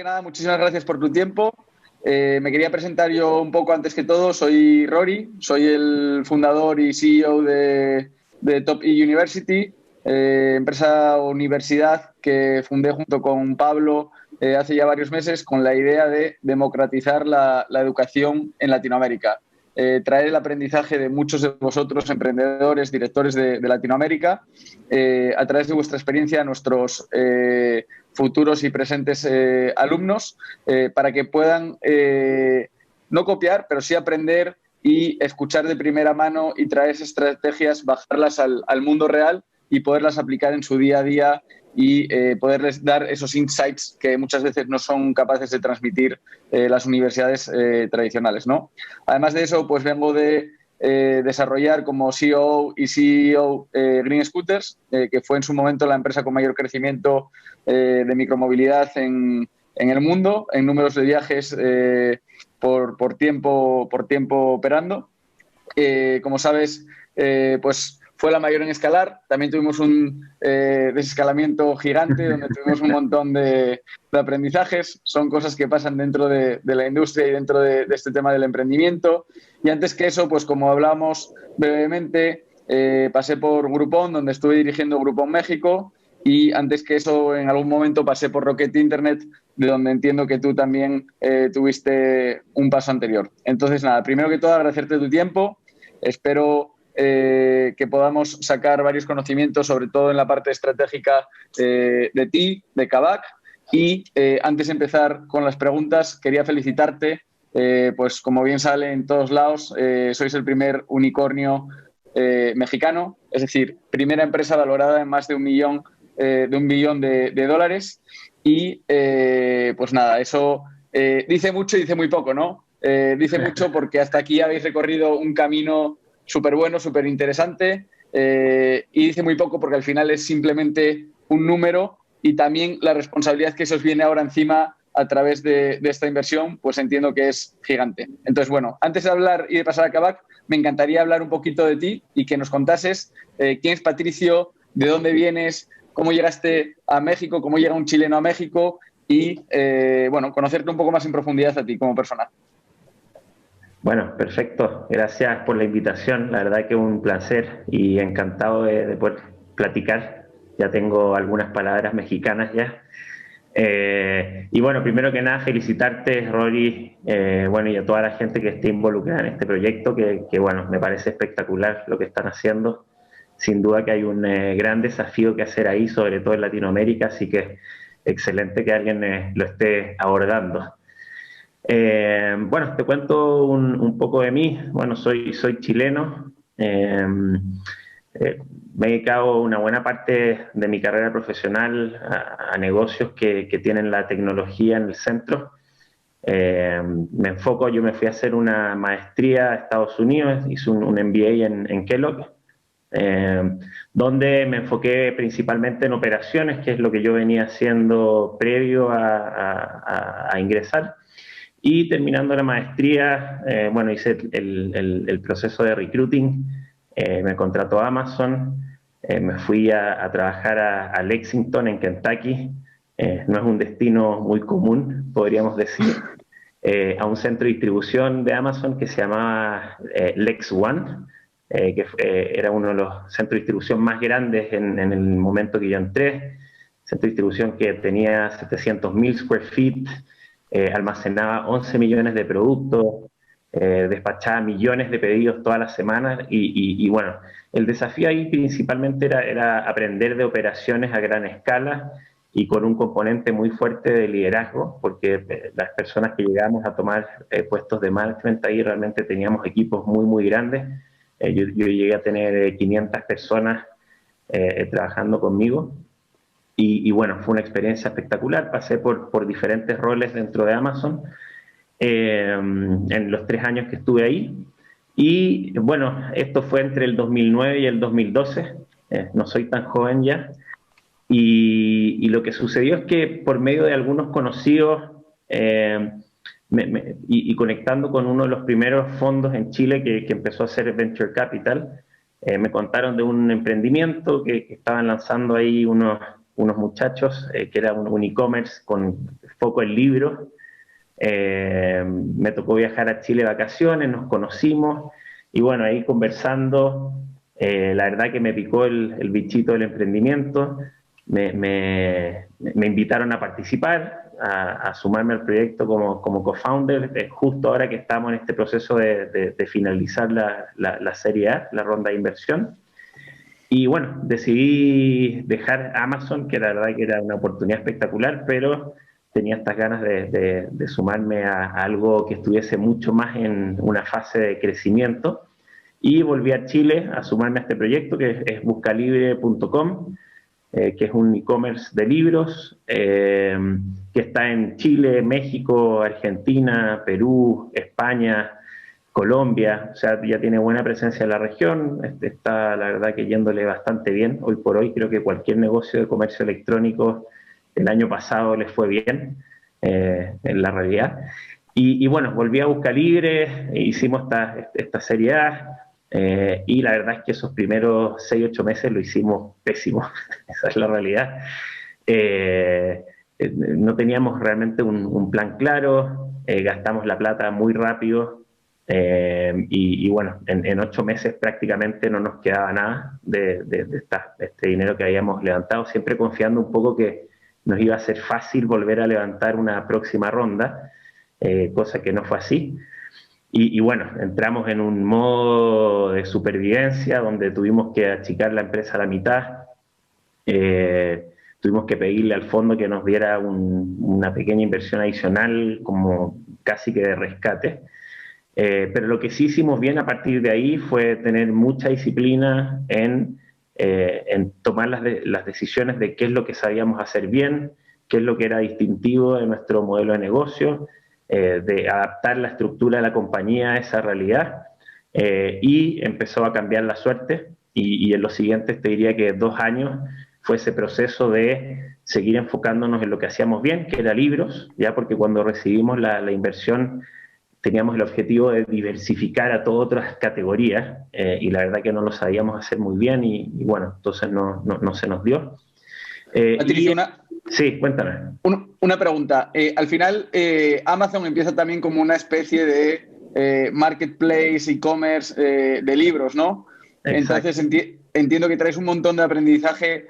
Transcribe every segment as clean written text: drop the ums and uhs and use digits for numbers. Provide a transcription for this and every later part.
que nada, muchísimas gracias por tu tiempo. Me quería presentar yo un poco antes que todo. Soy Rory, soy el fundador y CEO de Top E University, empresa o universidad que fundé junto con Pablo hace ya varios meses con la idea de democratizar la educación en Latinoamérica. Traer el aprendizaje de muchos de vosotros, emprendedores, directores de Latinoamérica, a través de vuestra experiencia a nuestros futuros y presentes alumnos, para que puedan no copiar, pero sí aprender y escuchar de primera mano y traer esas estrategias, bajarlas al mundo real y poderlas aplicar en su día a día y poderles dar esos insights que muchas veces no son capaces de transmitir las universidades tradicionales, ¿no? Además de eso, pues vengo de desarrollar como CEO y CEO Green Scooters, que fue en su momento la empresa con mayor crecimiento de micromovilidad en el mundo, en números de viajes por tiempo operando. Como sabes, pues fue la mayor en escalar. También tuvimos un desescalamiento gigante donde tuvimos un montón de aprendizajes. Son cosas que pasan dentro de la industria y dentro de este tema del emprendimiento. Y antes que eso, pues como hablamos brevemente, pasé por Groupon, donde estuve dirigiendo Groupon México. Y antes que eso, en algún momento pasé por Rocket Internet, de donde entiendo que tú también tuviste un paso anterior. Entonces, nada, primero que todo, agradecerte tu tiempo. Espero que podamos sacar varios conocimientos, sobre todo en la parte estratégica de ti, de Kavak. Y antes de empezar con las preguntas, quería felicitarte. Pues como bien sale en todos lados, sois el primer unicornio mexicano, es decir, primera empresa valorada en más de $1 billón de dólares. Y pues nada, eso dice mucho y dice muy poco, ¿no? Dice mucho porque hasta aquí habéis recorrido un camino súper bueno, súper interesante, y dice muy poco porque al final es simplemente un número, y también la responsabilidad que se os viene ahora encima a través de esta inversión, pues entiendo que es gigante. Entonces, bueno, antes de hablar y de pasar a Kavak, me encantaría hablar un poquito de ti y que nos contases quién es Patricio, de dónde vienes, cómo llegaste a México, cómo llega un chileno a México y, bueno, conocerte un poco más en profundidad a ti como persona. Bueno, perfecto. Gracias por la invitación. La verdad que un placer y encantado de poder platicar. Ya tengo algunas palabras mexicanas ya. Y bueno, primero que nada, felicitarte, Rory, bueno, y a toda la gente que esté involucrada en este proyecto, que bueno, me parece espectacular lo que están haciendo. Sin duda que hay un gran desafío que hacer ahí, sobre todo en Latinoamérica, así que excelente que alguien lo esté abordando. Bueno, te cuento un poco de mí. Bueno, soy chileno. Me he dedicado una buena parte de mi carrera profesional a negocios que tienen la tecnología en el centro. Yo me fui a hacer una maestría a Estados Unidos, hice un MBA en Kellogg, eh, donde me enfoqué principalmente en operaciones, que es lo que yo venía haciendo previo a ingresar. Y terminando la maestría, bueno, hice el proceso de recruiting, me contrató Amazon, me fui a trabajar a Lexington, en Kentucky. No es un destino muy común, podríamos decir, a un centro de distribución de Amazon que se llamaba Lex One, era uno de los centros de distribución más grandes en el momento que yo entré. Centro de distribución que tenía 700.000 square feet, almacenaba 11 millones de productos, despachaba millones de pedidos todas las semanas y bueno, el desafío ahí principalmente era aprender de operaciones a gran escala y con un componente muy fuerte de liderazgo, porque las personas que llegamos a tomar puestos de management ahí realmente teníamos equipos muy grandes. Yo llegué a tener 500 personas trabajando conmigo. Y bueno, fue una experiencia espectacular. Pasé por diferentes roles dentro de Amazon en los 3 años que estuve ahí. Y bueno, esto fue entre el 2009 y el 2012. No soy tan joven ya. Y lo que sucedió es que por medio de algunos conocidos y conectando con uno de los primeros fondos en Chile que empezó a hacer Venture Capital, me contaron de un emprendimiento que estaban lanzando ahí unos muchachos, que era un e-commerce con foco en libros. Me tocó viajar a Chile de vacaciones, nos conocimos y bueno, ahí conversando, la verdad que me picó el bichito del emprendimiento, me invitaron a participar, a sumarme al proyecto como co-founder, justo ahora que estamos en este proceso de finalizar la Serie A, la ronda de inversión. Y bueno, decidí dejar Amazon, que la verdad que era una oportunidad espectacular, pero tenía estas ganas de sumarme a algo que estuviese mucho más en una fase de crecimiento. Y volví a Chile a sumarme a este proyecto que es buscalibre.com, que es un e-commerce de libros, que está en Chile, México, Argentina, Perú, España, Colombia, o sea, ya tiene buena presencia en la región, está la verdad que yéndole bastante bien. Hoy por hoy creo que cualquier negocio de comercio electrónico el año pasado les fue bien, en la realidad. Y bueno, volví a Buscalibre, hicimos esta Serie A, y la verdad es que esos primeros 6, 8 meses lo hicimos pésimo, esa es la realidad. No teníamos realmente un plan claro, gastamos la plata muy rápido, y bueno, en 8 meses prácticamente no nos quedaba nada de este dinero que habíamos levantado, siempre confiando un poco que nos iba a ser fácil volver a levantar una próxima ronda, cosa que no fue así. Y bueno, entramos en un modo de supervivencia donde tuvimos que achicar la empresa a la mitad, tuvimos que pedirle al fondo que nos diera una pequeña inversión adicional como casi que de rescate. Pero lo que sí hicimos bien a partir de ahí fue tener mucha disciplina en tomar las decisiones de qué es lo que sabíamos hacer bien, qué es lo que era distintivo de nuestro modelo de negocio, de adaptar la estructura de la compañía a esa realidad, y empezó a cambiar la suerte y en los siguientes te diría que 2 años fue ese proceso de seguir enfocándonos en lo que hacíamos bien, que era libros, ya porque cuando recibimos la inversión teníamos el objetivo de diversificar a todas otras categorías, y la verdad que no lo sabíamos hacer muy bien y bueno, entonces no se nos dio. Patricio, Sí, cuéntame. una pregunta. Al final, Amazon empieza también como una especie de marketplace, e-commerce de libros, ¿no? Exacto. Entonces entiendo que traes un montón de aprendizaje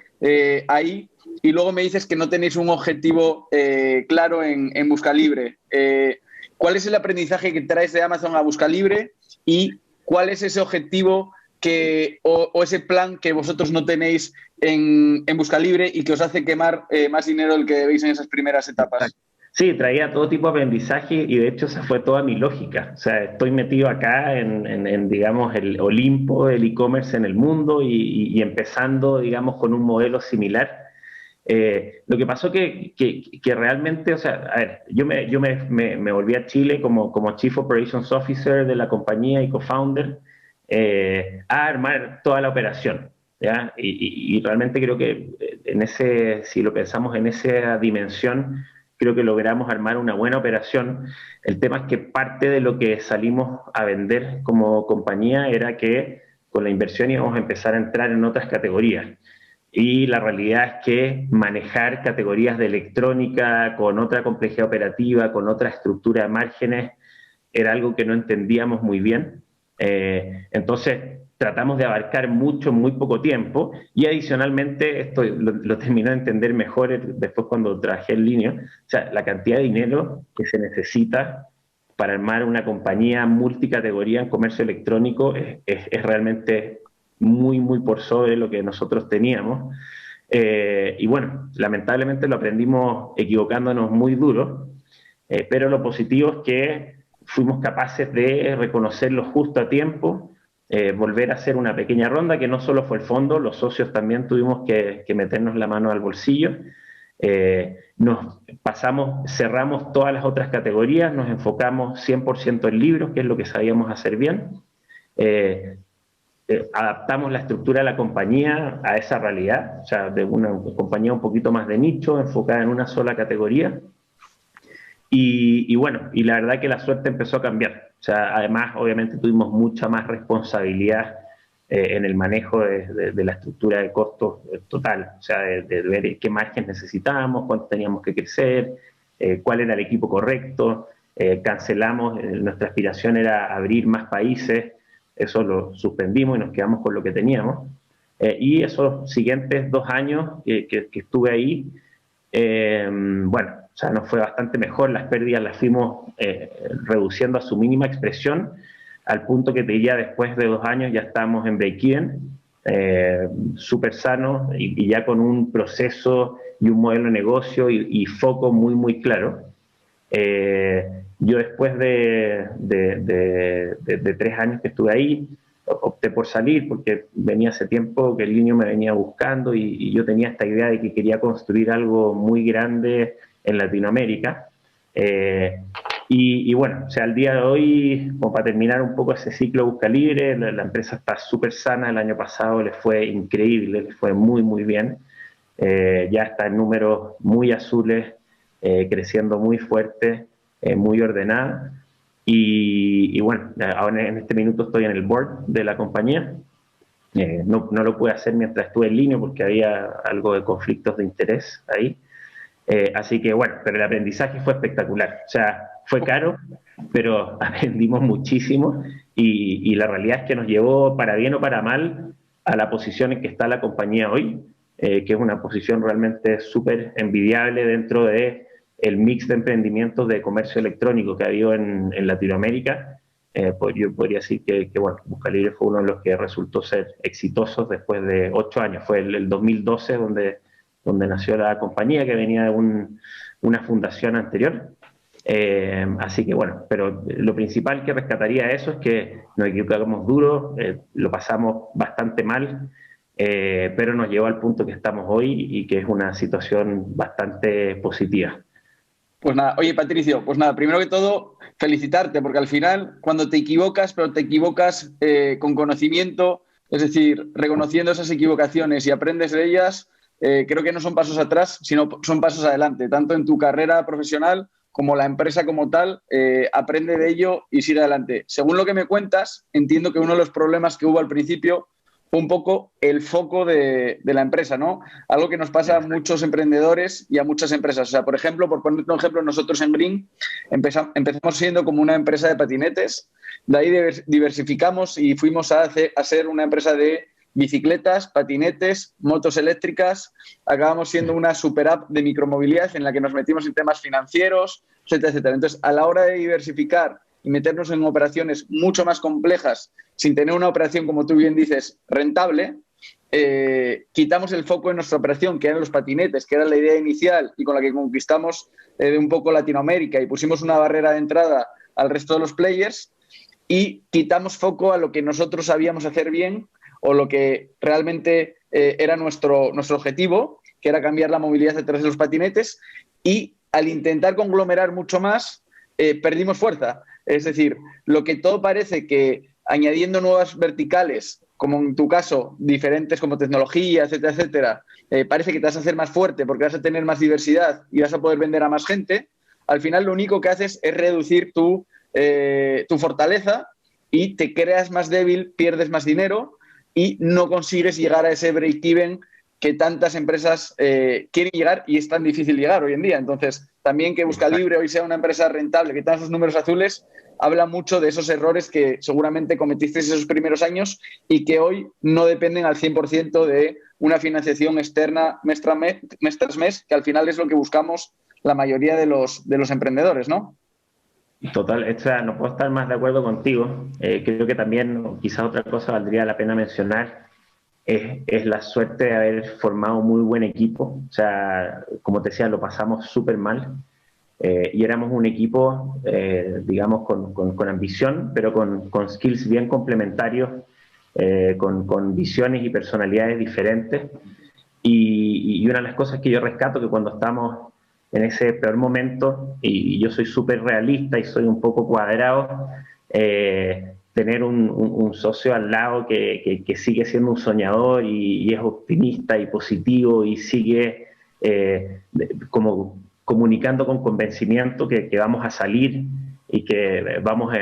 ahí y luego me dices que no tenéis un objetivo claro en Buscalibre. ¿Cuál es el aprendizaje que traes de Amazon a Buscalibre y cuál es ese objetivo o ese plan que vosotros no tenéis en Buscalibre y que os hace quemar más dinero del que veis en esas primeras etapas? Sí, traía todo tipo de aprendizaje y de hecho esa fue toda mi lógica. O sea, estoy metido acá digamos, el Olimpo del e-commerce en el mundo y empezando, digamos, con un modelo similar. Lo que pasó que realmente, o sea, a ver, yo me volví a Chile como Chief Operations Officer de la compañía y co-founder, a armar toda la operación, ¿ya? Y realmente creo que si lo pensamos en esa dimensión, creo que logramos armar una buena operación. El tema es que parte de lo que salimos a vender como compañía era que con la inversión íbamos a empezar a entrar en otras categorías. Y la realidad es que manejar categorías de electrónica con otra complejidad operativa, con otra estructura de márgenes, era algo que no entendíamos muy bien. Entonces, tratamos de abarcar mucho en muy poco tiempo y adicionalmente, esto lo terminé de entender mejor después cuando trabajé en línea, o sea, la cantidad de dinero que se necesita para armar una compañía multicategoría en comercio electrónico es realmente muy por sobre lo que nosotros teníamos. Y bueno, lamentablemente lo aprendimos equivocándonos muy duro, pero lo positivo es que fuimos capaces de reconocerlo justo a tiempo, volver a hacer una pequeña ronda, que no solo fue el fondo, los socios también tuvimos que meternos la mano al bolsillo. Cerramos todas las otras categorías, nos enfocamos 100% en libros, que es lo que sabíamos hacer bien. Adaptamos la estructura de la compañía a esa realidad, o sea, de una compañía un poquito más de nicho, enfocada en una sola categoría. Y bueno, y la verdad que la suerte empezó a cambiar. O sea, además, obviamente tuvimos mucha más responsabilidad en el manejo de la estructura de costos total, o sea, de ver qué margen necesitábamos, cuánto teníamos que crecer, cuál era el equipo correcto. Cancelamos, nuestra aspiración era abrir más países, eso lo suspendimos y nos quedamos con lo que teníamos. Y esos siguientes 2 años que estuve ahí, bueno, o sea, nos fue bastante mejor, las pérdidas las fuimos reduciendo a su mínima expresión, al punto que te diría después de 2 años ya estábamos en break-even, súper sano y ya con un proceso y un modelo de negocio y foco muy, muy claro. Yo después de 3 años que estuve ahí, opté por salir porque venía hace tiempo que el niño me venía buscando y yo tenía esta idea de que quería construir algo muy grande en Latinoamérica. Y bueno, o sea, al día de hoy, como para terminar un poco ese ciclo Busca Libre, la empresa está súper sana. El año pasado les fue increíble, les fue muy, muy bien. Ya está en números muy azules, creciendo muy fuerte, muy ordenada. Y bueno, ahora en este minuto estoy en el board de la compañía. No lo pude hacer mientras estuve en línea porque había algo de conflictos de interés ahí. Así que bueno, pero el aprendizaje fue espectacular. O sea, fue caro, pero aprendimos muchísimo y la realidad es que nos llevó, para bien o para mal, a la posición en que está la compañía hoy, que es una posición realmente súper envidiable dentro de el mix de emprendimientos de comercio electrónico que ha habido en Latinoamérica. Pues yo podría decir que bueno, Busca Libre fue uno de los que resultó ser exitosos después de 8 años. Fue el 2012 donde nació la compañía, que venía de una fundación anterior. Así que bueno, pero lo principal que rescataría de eso es que nos equivocamos duro, lo pasamos bastante mal, pero nos llevó al punto que estamos hoy y que es una situación bastante positiva. Pues nada, oye Patricio, pues nada, primero que todo, felicitarte, porque al final cuando te equivocas, pero te equivocas con conocimiento, es decir, reconociendo esas equivocaciones y aprendes de ellas, creo que no son pasos atrás, sino son pasos adelante, tanto en tu carrera profesional como la empresa como tal, aprende de ello y sigue adelante. Según lo que me cuentas, entiendo que uno de los problemas que hubo al principio fue un poco el foco de la empresa, ¿no? Algo que nos pasa a muchos emprendedores y a muchas empresas. O sea, por ejemplo, por poner un ejemplo, nosotros en Green empezamos siendo como una empresa de patinetes, de ahí diversificamos y fuimos a ser una empresa de bicicletas, patinetes, motos eléctricas, acabamos siendo una super app de micromovilidad en la que nos metimos en temas financieros, etcétera, etcétera. Entonces, a la hora de diversificar y meternos en operaciones mucho más complejas, sin tener una operación, como tú bien dices, rentable, quitamos el foco en nuestra operación, que eran los patinetes, que era la idea inicial y con la que conquistamos un poco Latinoamérica y pusimos una barrera de entrada al resto de los players y quitamos foco a lo que nosotros sabíamos hacer bien o lo que realmente era nuestro objetivo, que era cambiar la movilidad a través de los patinetes, y al intentar conglomerar mucho más, perdimos fuerza. Es decir, lo que todo parece que añadiendo nuevas verticales, como en tu caso, diferentes como tecnología, etcétera, etcétera, parece que te vas a hacer más fuerte porque vas a tener más diversidad y vas a poder vender a más gente, al final lo único que haces es reducir tu fortaleza y te creas más débil, pierdes más dinero y no consigues llegar a ese break-even que tantas empresas quieren llegar y es tan difícil llegar hoy en día. Entonces, también que Busca Libre hoy sea una empresa rentable, que tenga esos números azules, habla mucho de esos errores que seguramente cometisteis esos primeros años y que hoy no dependen al 100% de una financiación externa mes tras mes, que al final es lo que buscamos la mayoría de los emprendedores, ¿no? Total, o sea, no puedo estar más de acuerdo contigo. Creo que también, quizás otra cosa valdría la pena mencionar, es la suerte de haber formado un muy buen equipo. O sea, como te decía, lo pasamos súper mal. Y éramos un equipo, digamos, con ambición, pero con skills bien complementarios, con visiones y personalidades diferentes. Y una de las cosas que yo rescato que cuando estamos en ese peor momento, y yo soy súper realista y soy un poco cuadrado, tener un socio al lado que sigue siendo un soñador y es optimista y positivo y sigue como comunicando con convencimiento que vamos a salir y que vamos a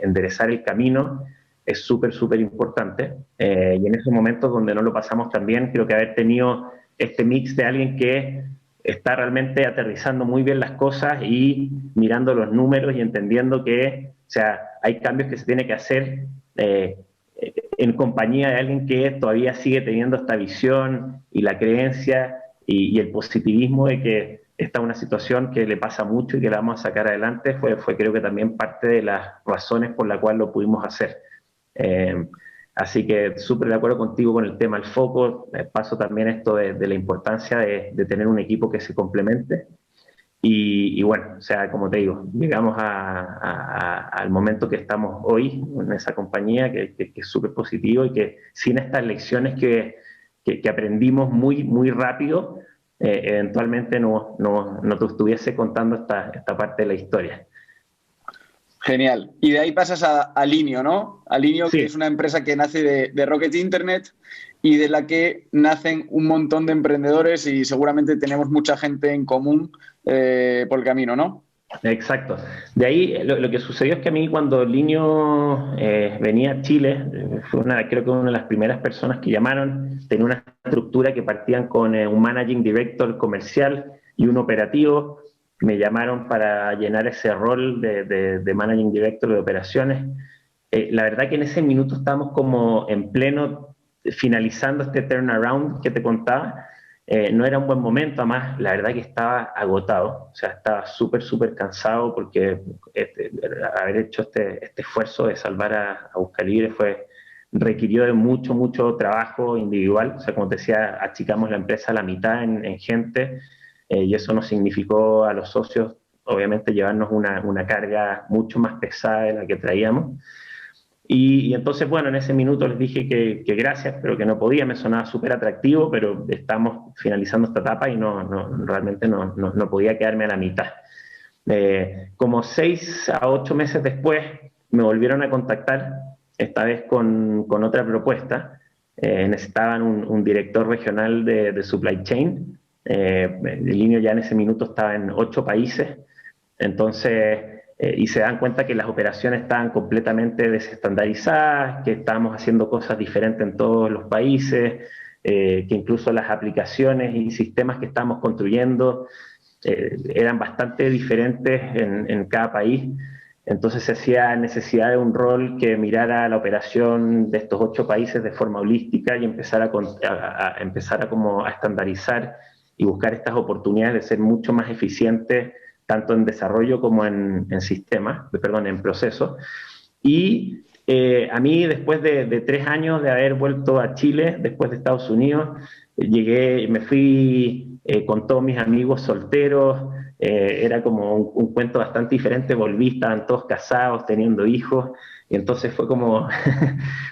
enderezar el camino, es súper, súper importante. Y en esos momentos donde no lo pasamos tan bien, creo que haber tenido este mix de alguien que está realmente aterrizando muy bien las cosas y mirando los números y entendiendo que, o sea, hay cambios que se tiene que hacer en compañía de alguien que todavía sigue teniendo esta visión y la creencia y el positivismo de que esta es una situación que le pasa mucho y que la vamos a sacar adelante, fue creo que también parte de las razones por las cuales lo pudimos hacer. Eh, Así que súper de acuerdo contigo con el tema del foco. Paso también esto de la importancia de tener un equipo que se complemente. Y bueno, o sea, como te digo, llegamos al momento que estamos hoy en esa compañía que es súper positivo y que sin estas lecciones que aprendimos muy, muy rápido, eventualmente no te estuviese contando esta parte de la historia. Genial. Y de ahí pasas a Linio, ¿no? A Linio, que Sí, es una empresa que nace de Rocket Internet y de la que nacen un montón de emprendedores y seguramente tenemos mucha gente en común por el camino, ¿no? exacto. De ahí lo que sucedió es que a mí cuando Linio venía a Chile, creo que una de las primeras personas que llamaron, tenía una estructura que partían con un managing director comercial y un operativo. Me llamaron para llenar ese rol de managing director de operaciones. La verdad que en ese minuto estábamos como en pleno finalizando este turnaround que te contaba. No era un buen momento, además la verdad que estaba agotado, o sea, estaba súper, súper cansado porque haber hecho este esfuerzo de salvar a Buscalibre requirió de mucho, mucho trabajo individual, o sea, como te decía, achicamos la empresa a la mitad en gente, y eso nos significó a los socios, obviamente, llevarnos una carga mucho más pesada de la que traíamos. Y entonces, bueno, en ese minuto les dije que gracias, pero que no podía, me sonaba súper atractivo, pero estamos finalizando esta etapa y realmente no podía quedarme a la mitad. Como 6 a 8 meses después me volvieron a contactar, esta vez con otra propuesta. Necesitaban un director regional de supply chain. El Linio ya en ese minuto estaba en 8 países, entonces, y se dan cuenta que las operaciones estaban completamente desestandarizadas, que estábamos haciendo cosas diferentes en todos los países, que incluso las aplicaciones y sistemas que estábamos construyendo eran bastante diferentes en cada país. Entonces se hacía necesidad de un rol que mirara la operación de estos 8 países de forma holística y empezar a estandarizar y buscar estas oportunidades de ser mucho más eficientes tanto en desarrollo como en sistemas, perdón, en procesos. Y a mí, después de 3 años de haber vuelto a Chile, después de Estados Unidos, me fui con todos mis amigos solteros, era como un cuento bastante diferente, volví, estaban todos casados, teniendo hijos, y entonces fue como,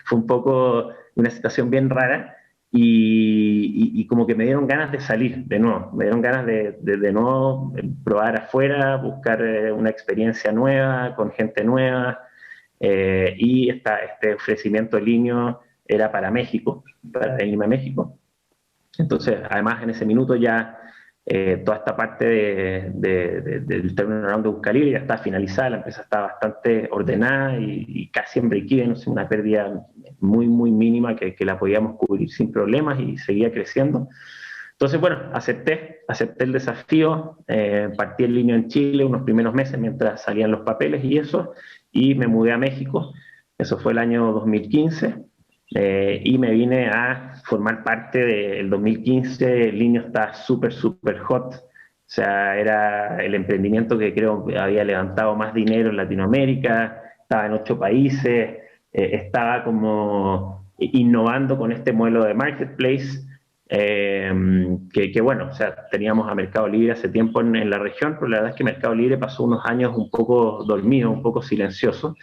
fue un poco una situación bien rara, y como que me dieron ganas de salir de nuevo, me dieron ganas de nuevo probar afuera, buscar una experiencia nueva, con gente nueva, y este ofrecimiento de Linio era para México, para irme a México. Entonces, además, en ese minuto ya toda esta parte del turnaround de Buscalibre ya está finalizada, la empresa está bastante ordenada y casi en break-even, o sea, una pérdida muy, muy mínima que la podíamos cubrir sin problemas y seguía creciendo. Entonces, bueno, acepté el desafío, partí en línea en Chile unos primeros meses mientras salían los papeles y eso, y me mudé a México, eso fue el año 2015, y me vine a formar parte del 2015, el Linio está súper, súper hot, o sea, era el emprendimiento que creo que había levantado más dinero en Latinoamérica, estaba en 8 países, estaba como innovando con este modelo de marketplace, que bueno, o sea, teníamos a Mercado Libre hace tiempo en la región, pero la verdad es que Mercado Libre pasó unos años un poco dormido, un poco silencioso.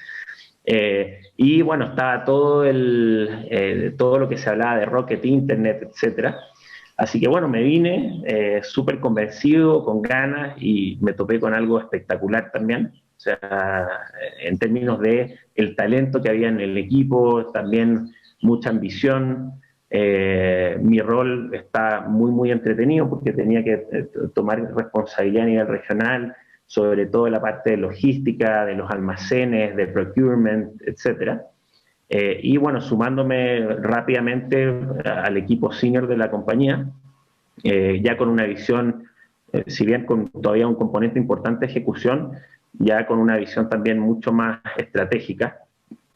Y bueno, estaba todo lo que se hablaba de Rocket Internet, etcétera. Así que bueno, me vine súper convencido, con ganas, y me topé con algo espectacular también. O sea, en términos de el talento que había en el equipo, también mucha ambición. Mi rol está muy, muy entretenido porque tenía que tomar responsabilidad a nivel regional, sobre todo la parte de logística, de los almacenes, de procurement, etcétera. Y bueno, sumándome rápidamente al equipo senior de la compañía, ya con una visión, si bien con todavía un componente importante de ejecución, ya con una visión también mucho más estratégica.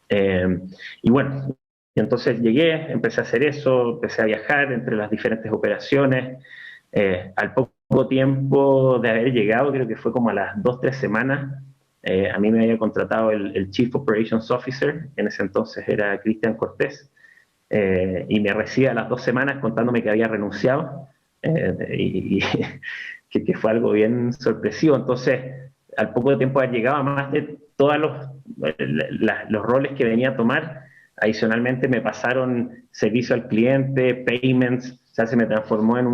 Y bueno, entonces llegué, empecé a hacer eso, empecé a viajar entre las diferentes operaciones. Al poco tiempo de haber llegado, creo que fue como a las 2 o 3 semanas, a mí me había contratado el Chief Operations Officer, en ese entonces era Cristian Cortés, y me recibe a las 2 semanas contándome que había renunciado, y que fue algo bien sorpresivo. Entonces, al poco tiempo de haber llegado, más de todos los roles que venía a tomar, adicionalmente me pasaron servicio al cliente, payments, o sea, se me transformó en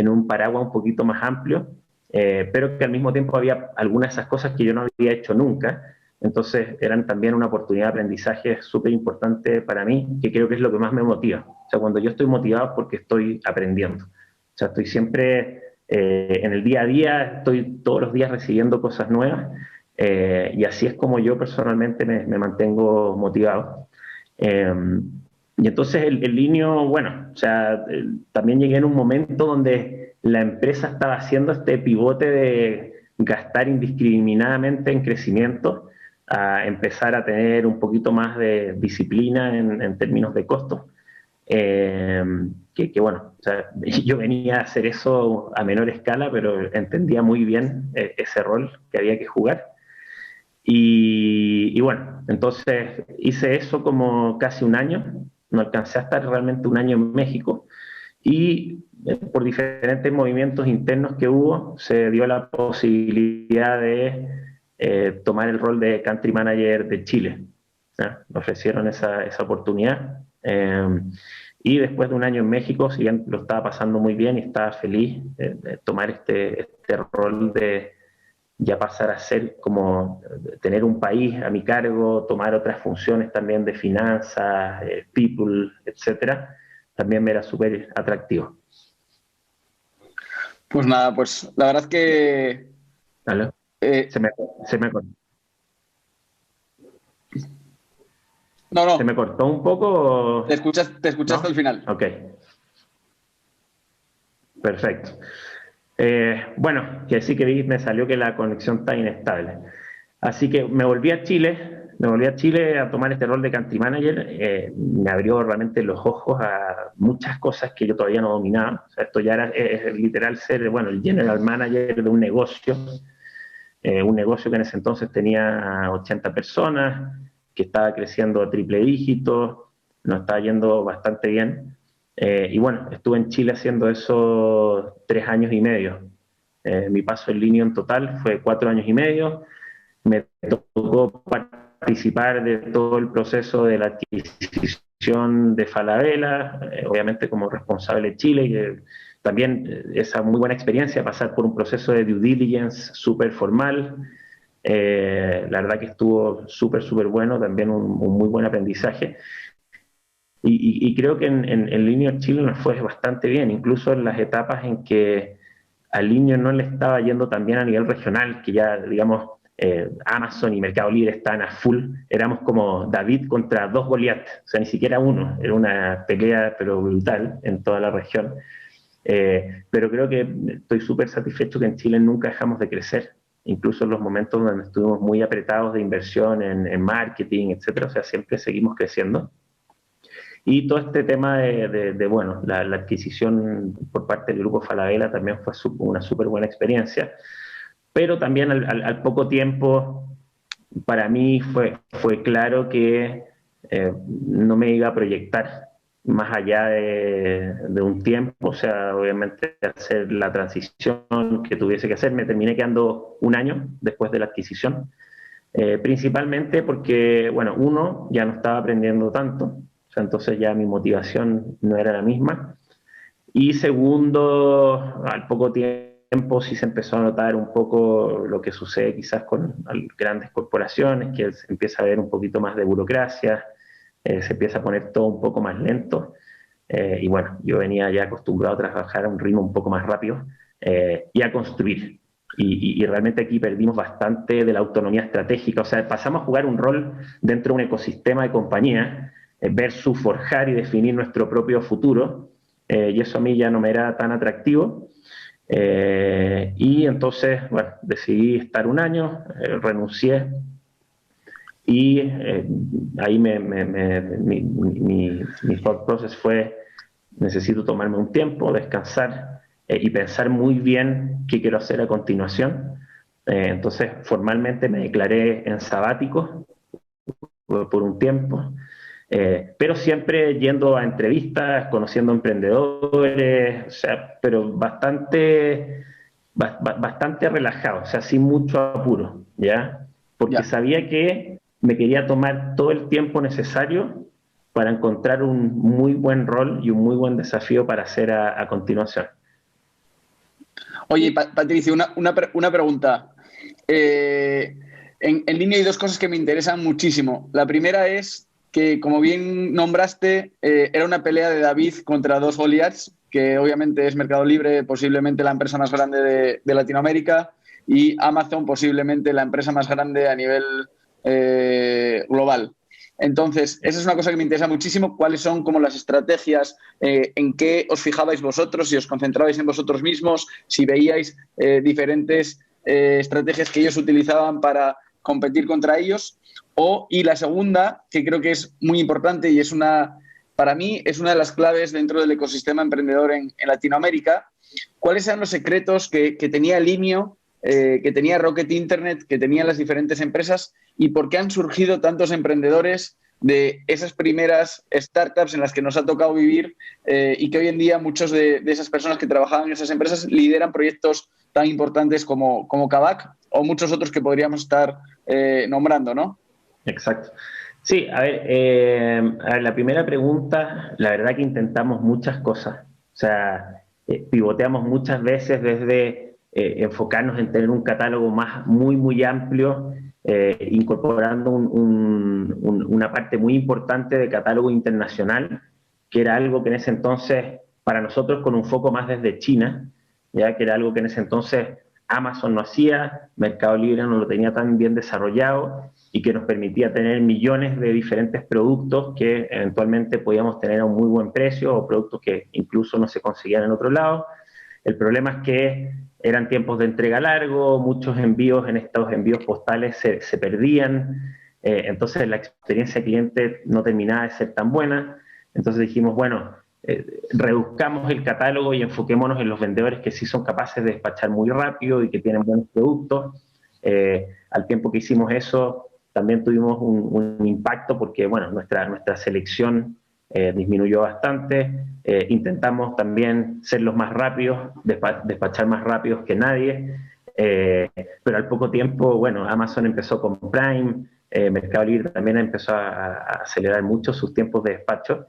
un paraguas un poquito más amplio, pero que al mismo tiempo había algunas de esas cosas que yo no había hecho nunca. Entonces eran también una oportunidad de aprendizaje súper importante para mí, que creo que es lo que más me motiva. O sea, cuando yo estoy motivado es porque estoy aprendiendo. O sea, estoy siempre en el día a día, estoy todos los días recibiendo cosas nuevas, y así es como yo personalmente me mantengo motivado. Eh, y entonces el Linio, bueno, o sea, también llegué en un momento donde la empresa estaba haciendo este pivote de gastar indiscriminadamente en crecimiento a empezar a tener un poquito más de disciplina en términos de costos. Eh, que bueno, o sea, yo venía a hacer eso a menor escala, pero entendía muy bien ese rol que había que jugar. Y bueno, entonces hice eso como casi un año, no alcancé a estar realmente un año en México, y por diferentes movimientos internos que hubo, se dio la posibilidad de tomar el rol de Country Manager de Chile. ¿Ya? Me ofrecieron esa oportunidad. Y después de un año en México, si bien lo estaba pasando muy bien y estaba feliz de tomar este rol de ya pasar a ser como tener un país a mi cargo, tomar otras funciones también de finanzas, people, etcétera, también me era súper atractivo. Pues nada, pues la verdad es que... ¿Vale? eh, Se me, se me, no, ¿Se me no, cortó un poco? te escuchas hasta el ¿No? final. Ok, perfecto. Bueno, que sí que vi, me salió que la conexión está inestable. Así que me volví a Chile a tomar este rol de country manager. Me abrió realmente los ojos a muchas cosas que yo todavía no dominaba. O sea, esto ya era literal ser, bueno, el general manager de un negocio que en ese entonces tenía 80 personas, que estaba creciendo a triple dígito, nos estaba yendo bastante bien. Y bueno, estuve en Chile haciendo eso 3 años y medio. Mi paso en línea en total fue 4 años y medio. Me tocó participar de todo el proceso de la adquisición de Falabella, obviamente como responsable de Chile, y también esa muy buena experiencia, pasar por un proceso de due diligence súper formal. La verdad que estuvo súper bueno, también un muy buen aprendizaje. Y creo que en línea Chile nos fue bastante bien, incluso en las etapas en que al Linio no le estaba yendo tan bien a nivel regional, que ya, digamos, Amazon y Mercado Libre estaban a full, éramos como David contra dos Goliat, o sea, ni siquiera uno, era una pelea pero brutal en toda la región. Pero creo que estoy súper satisfecho que en Chile nunca dejamos de crecer, incluso en los momentos donde estuvimos muy apretados de inversión en marketing, etcétera, o sea, siempre seguimos creciendo. Y todo este tema bueno, la adquisición por parte del grupo Falabella también fue una súper buena experiencia, pero también al poco tiempo para mí fue claro que no me iba a proyectar más allá de un tiempo, o sea, obviamente hacer la transición que tuviese que hacer. Me terminé quedando un año después de la adquisición, principalmente porque, bueno, uno, ya no estaba aprendiendo tanto, o sea, entonces ya mi motivación no era la misma. Y segundo, al poco tiempo sí se empezó a notar un poco lo que sucede quizás con grandes corporaciones, que se empieza a ver un poquito más de burocracia, se empieza a poner todo un poco más lento. Y bueno, yo venía ya acostumbrado a trabajar a un ritmo un poco más rápido y a construir. y realmente aquí perdimos bastante de la autonomía estratégica, o sea, pasamos a jugar un rol dentro de un ecosistema de compañía versus forjar y definir nuestro propio futuro, y eso a mí ya no me era tan atractivo. Y entonces, bueno, decidí estar un año, renuncié y ahí mi thought process fue, necesito tomarme un tiempo, descansar y pensar muy bien qué quiero hacer a continuación. Entonces, formalmente me declaré en sabático por un tiempo, pero siempre yendo a entrevistas, conociendo emprendedores, o sea, pero bastante relajado, o sea, sin mucho apuro, ¿ya? Porque Ya. sabía que me quería tomar todo el tiempo necesario para encontrar un muy buen rol y un muy buen desafío para hacer a continuación. Oye, Patricio, una pregunta. Eh, en línea hay dos cosas que me interesan muchísimo. La primera es que, como bien nombraste, era una pelea de David contra dos Goliaths, que obviamente es Mercado Libre, posiblemente la empresa más grande de Latinoamérica, y Amazon, posiblemente la empresa más grande a nivel global. Entonces, esa es una cosa que me interesa muchísimo. ¿Cuáles son como las estrategias? ¿En qué os fijabais vosotros? Si os concentrabais en vosotros mismos, si veíais diferentes estrategias que ellos utilizaban para competir contra ellos. Y la segunda, que creo que es muy importante y para mí es una de las claves dentro del ecosistema emprendedor en Latinoamérica, ¿cuáles eran los secretos que tenía Linio, que tenía Rocket Internet, que tenían las diferentes empresas y por qué han surgido tantos emprendedores de esas primeras startups en las que nos ha tocado vivir y que hoy en día muchos de esas personas que trabajaban en esas empresas lideran proyectos tan importantes como Kavak o muchos otros que podríamos estar nombrando, ¿no? Exacto. Sí, a ver, la primera pregunta, la verdad que intentamos muchas cosas. O sea, pivoteamos muchas veces desde enfocarnos en tener un catálogo muy amplio, incorporando una parte muy importante de catálogo internacional, que era algo que en ese entonces, para nosotros con un foco más desde China, ya que era algo que en ese entonces Amazon no hacía, Mercado Libre no lo tenía tan bien desarrollado y que nos permitía tener millones de diferentes productos que eventualmente podíamos tener a un muy buen precio o productos que incluso no se conseguían en otro lado. El problema es que eran tiempos de entrega largo, muchos envíos en estos envíos postales se perdían, entonces la experiencia cliente no terminaba de ser tan buena. Entonces dijimos, bueno, reduzcamos el catálogo y enfoquémonos en los vendedores que sí son capaces de despachar muy rápido y que tienen buenos productos. Al tiempo que hicimos eso, también tuvimos un impacto porque, bueno, nuestra selección disminuyó bastante. Intentamos también ser los más rápidos, despachar más rápidos que nadie, pero al poco tiempo, bueno, Amazon empezó con Prime, Mercado Libre también empezó a acelerar mucho sus tiempos de despacho.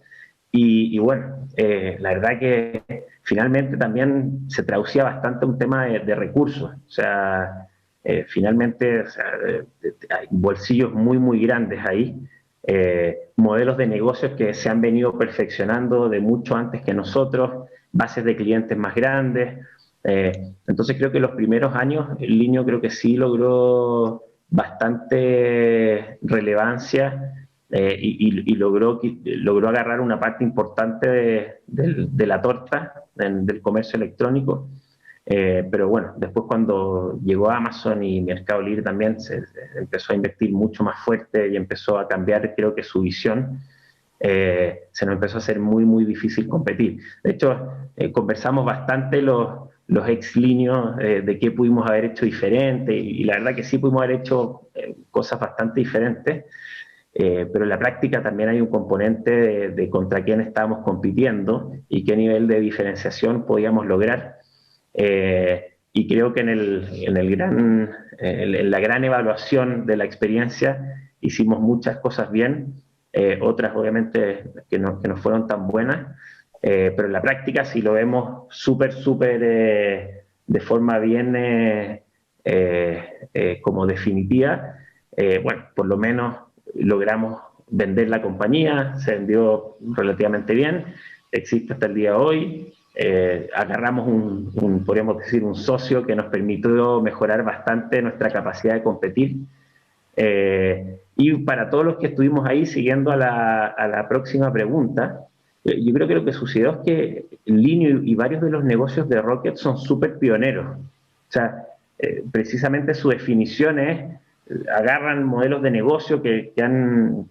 Y bueno, la verdad que finalmente también se traducía bastante un tema de recursos. O sea, finalmente o sea, hay bolsillos muy grandes ahí, modelos de negocios que se han venido perfeccionando de mucho antes que nosotros, bases de clientes más grandes. Entonces creo que los primeros años el Linio creo que sí logró bastante relevancia y logró agarrar una parte importante de la torta del comercio electrónico. Pero bueno, después cuando llegó Amazon y Mercado Libre también se empezó a invertir mucho más fuerte y empezó a cambiar, creo que su visión, se nos empezó a hacer muy difícil competir. De hecho, conversamos bastante los ex líneos de qué pudimos haber hecho diferente y la verdad que sí pudimos haber hecho cosas bastante diferentes. Pero en la práctica también hay un componente de contra quién estábamos compitiendo y qué nivel de diferenciación podíamos lograr. Y creo que en la gran evaluación de la experiencia hicimos muchas cosas bien, otras obviamente que no fueron tan buenas, pero en la práctica si lo vemos súper de forma bien como definitiva, bueno, por lo menos logramos vender la compañía, se vendió relativamente bien, existe hasta el día de hoy, agarramos podríamos decir, un socio que nos permitió mejorar bastante nuestra capacidad de competir. Y para todos los que estuvimos ahí, siguiendo a la próxima pregunta, yo creo que lo que sucedió es que Linio y varios de los negocios de Rocket son súper pioneros. O sea, precisamente su definición es, agarran modelos de negocio que han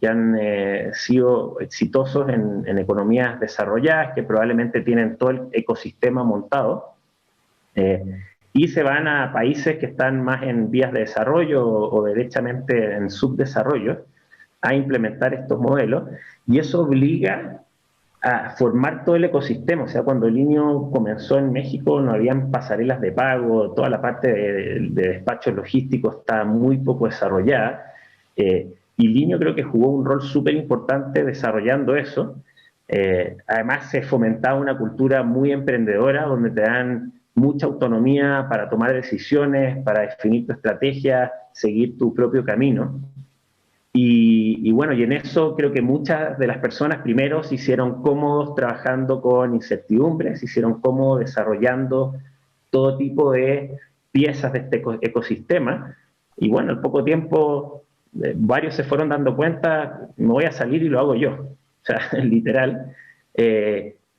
sido exitosos en economías desarrolladas, que probablemente tienen todo el ecosistema montado, y se van a países que están más en vías de desarrollo o derechamente en subdesarrollo a implementar estos modelos, y eso obliga a formar todo el ecosistema. O sea, cuando Linio comenzó en México no habían pasarelas de pago, toda la parte de despachos logísticos está muy poco desarrollada, y Linio creo que jugó un rol súper importante desarrollando eso. Además se fomentaba una cultura muy emprendedora donde te dan mucha autonomía para tomar decisiones, para definir tu estrategia, seguir tu propio camino. Y bueno, y en eso creo que muchas de las personas primero se hicieron cómodos trabajando con incertidumbres, se hicieron cómodos desarrollando todo tipo de piezas de este ecosistema. Y bueno, al poco tiempo varios se fueron dando cuenta, me voy a salir y lo hago yo. O sea, literal.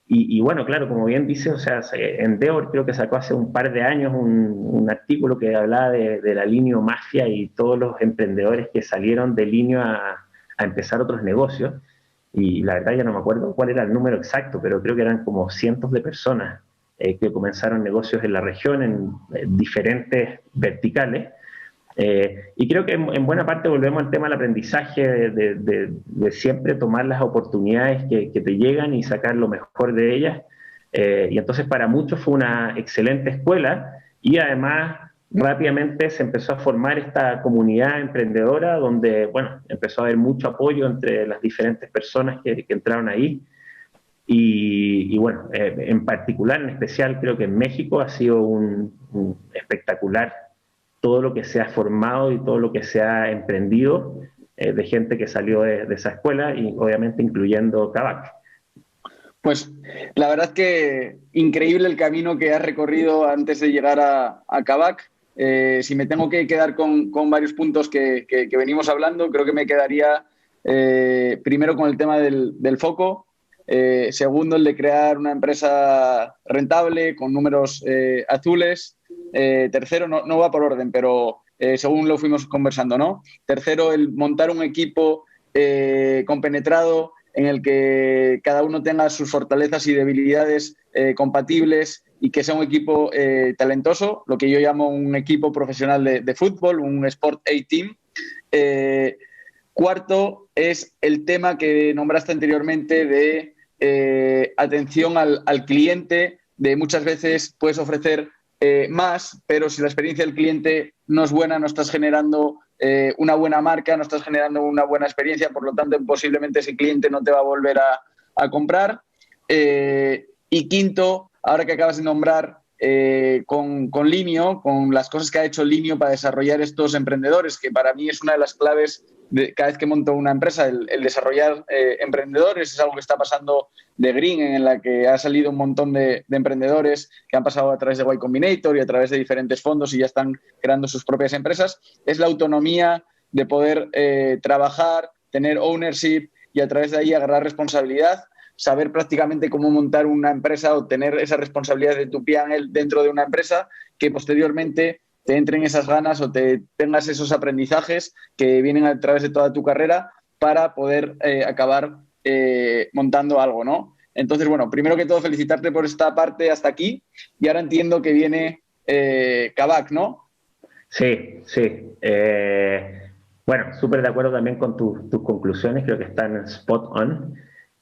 Y bueno, claro, como bien dice, o sea, Endeavor creo que sacó hace un par de años un artículo que hablaba de la Linio Mafia y todos los emprendedores que salieron de Linio a empezar otros negocios. Y la verdad ya no me acuerdo cuál era el número exacto, pero creo que eran como cientos de personas que comenzaron negocios en la región en diferentes verticales. Y creo que en buena parte volvemos al tema del aprendizaje, de siempre tomar las oportunidades que te llegan y sacar lo mejor de ellas. Y entonces para muchos fue una excelente escuela y además rápidamente se empezó a formar esta comunidad emprendedora donde, bueno, empezó a haber mucho apoyo entre las diferentes personas que entraron ahí. Y bueno, en particular, en especial, creo que en México ha sido un espectacular todo lo que se ha formado y todo lo que se ha emprendido de gente que salió de esa escuela y obviamente incluyendo Kavak. Pues la verdad que increíble el camino que has recorrido antes de llegar a Kavak. Si me tengo que quedar con varios puntos que venimos hablando, creo que me quedaría primero con el tema del foco, segundo el de crear una empresa rentable con números azules, tercero, no va por orden, pero según lo fuimos conversando, ¿no? Tercero, el montar un equipo compenetrado en el que cada uno tenga sus fortalezas y debilidades compatibles y que sea un equipo talentoso, lo que yo llamo un equipo profesional de fútbol, un Sport A-Team. Cuarto es el tema que nombraste anteriormente de atención al cliente, de muchas veces puedes ofrecer más, pero si la experiencia del cliente no es buena, no estás generando una buena marca, no estás generando una buena experiencia, por lo tanto posiblemente ese cliente no te va a volver a comprar. Y quinto, ahora que acabas de nombrar con Linio, con las cosas que ha hecho Linio para desarrollar estos emprendedores, que para mí es una de las claves de cada vez que monto una empresa, el desarrollar emprendedores, es algo que está pasando de Green, en la que ha salido un montón de emprendedores que han pasado a través de Y Combinator y a través de diferentes fondos y ya están creando sus propias empresas. Es la autonomía de poder trabajar, tener ownership y a través de ahí agarrar responsabilidad, saber prácticamente cómo montar una empresa o tener esa responsabilidad de tu P&L dentro de una empresa que posteriormente te entren esas ganas o te tengas esos aprendizajes que vienen a través de toda tu carrera para poder acabar montando algo, ¿no? Entonces, bueno, primero que todo felicitarte por esta parte hasta aquí y ahora entiendo que viene Kavak, ¿no? Sí, sí. Bueno, súper de acuerdo también con tus conclusiones, creo que están spot on.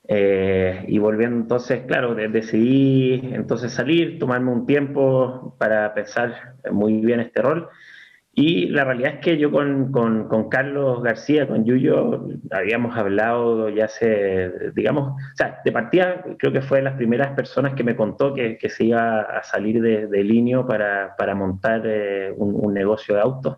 Y volviendo entonces, claro, decidí entonces salir, tomarme un tiempo para pensar muy bien este rol. Y la realidad es que yo con Carlos García, con Yuyo, habíamos hablado ya hace, digamos, o sea, de partida creo que fue de las primeras personas que me contó que se iba a salir de Linio para montar un negocio de autos.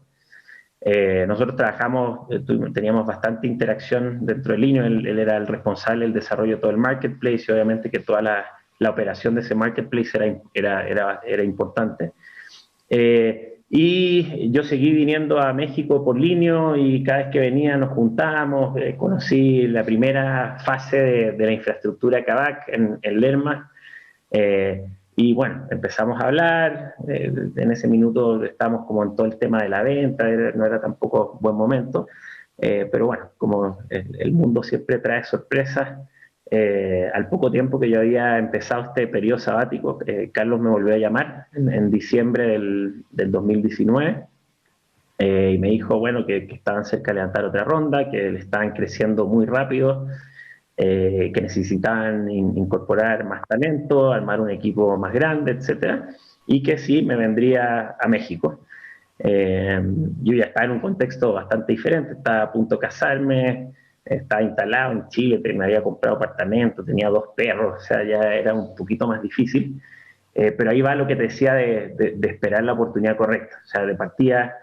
Nosotros trabajamos, teníamos bastante interacción dentro del Linio, él era el responsable del desarrollo de todo el marketplace y obviamente que todas la operación de ese marketplace era importante. Y yo seguí viniendo a México por Linio y cada vez que venía nos juntábamos, conocí la primera fase de la infraestructura Kavak en Lerma, y bueno, empezamos a hablar, en ese minuto estábamos como en todo el tema de la venta, no era tampoco buen momento, pero bueno, como el mundo siempre trae sorpresas, al poco tiempo que yo había empezado este periodo sabático, Carlos me volvió a llamar en diciembre del 2019, y me dijo, bueno, que estaban cerca de levantar otra ronda, que le estaban creciendo muy rápido, que necesitaban incorporar más talento, armar un equipo más grande, etcétera, y que sí, me vendría a México. Yo ya estaba en un contexto bastante diferente, estaba a punto de casarme, estaba instalado en Chile, me había comprado apartamento, tenía 2 perros, o sea, ya era un poquito más difícil. Pero ahí va lo que te decía de esperar la oportunidad correcta. O sea, de partida,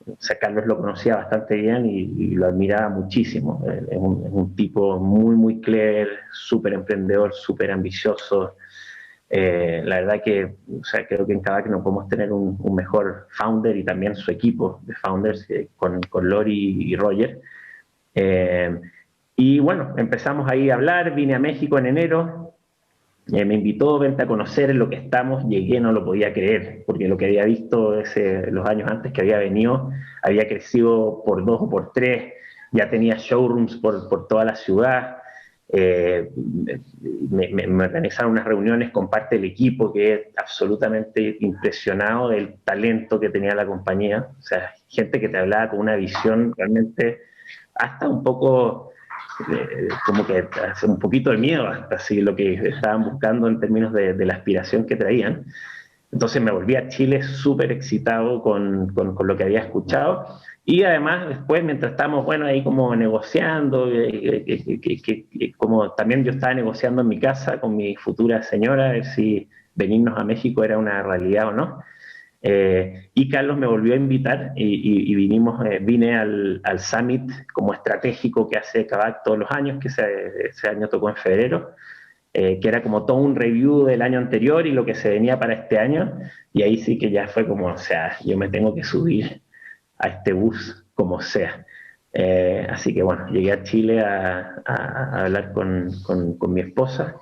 o sea, Carlos lo conocía bastante bien y lo admiraba muchísimo. Es un tipo muy, muy clever, súper emprendedor, súper ambicioso. La verdad que, o sea, creo que en Kavak no podemos tener un mejor founder y también su equipo de founders, con Lori y Roger. Eh, y bueno, empezamos ahí a hablar, vine a México en enero, me invitó, vente a conocer en lo que estamos, llegué, no lo podía creer, porque lo que había visto los años antes que había venido, había crecido por 2 o por 3, ya tenía showrooms por toda la ciudad, me organizaron unas reuniones con parte del equipo que es absolutamente impresionado del talento que tenía la compañía, o sea, gente que te hablaba con una visión realmente hasta un poco como que hace un poquito de miedo hasta así lo que estaban buscando en términos de la aspiración que traían. Entonces me volví a Chile súper excitado con lo que había escuchado y además después mientras estábamos, bueno, ahí como negociando, como también yo estaba negociando en mi casa con mi futura señora, a ver si venirnos a México era una realidad o no. Y Carlos me volvió a invitar y vine al Summit como estratégico que hace Kavak todos los años, que ese año tocó en febrero, que era como todo un review del año anterior y lo que se venía para este año, y ahí sí que ya fue como, o sea, yo me tengo que subir a este bus como sea. Así que bueno, llegué a Chile a hablar con mi esposa,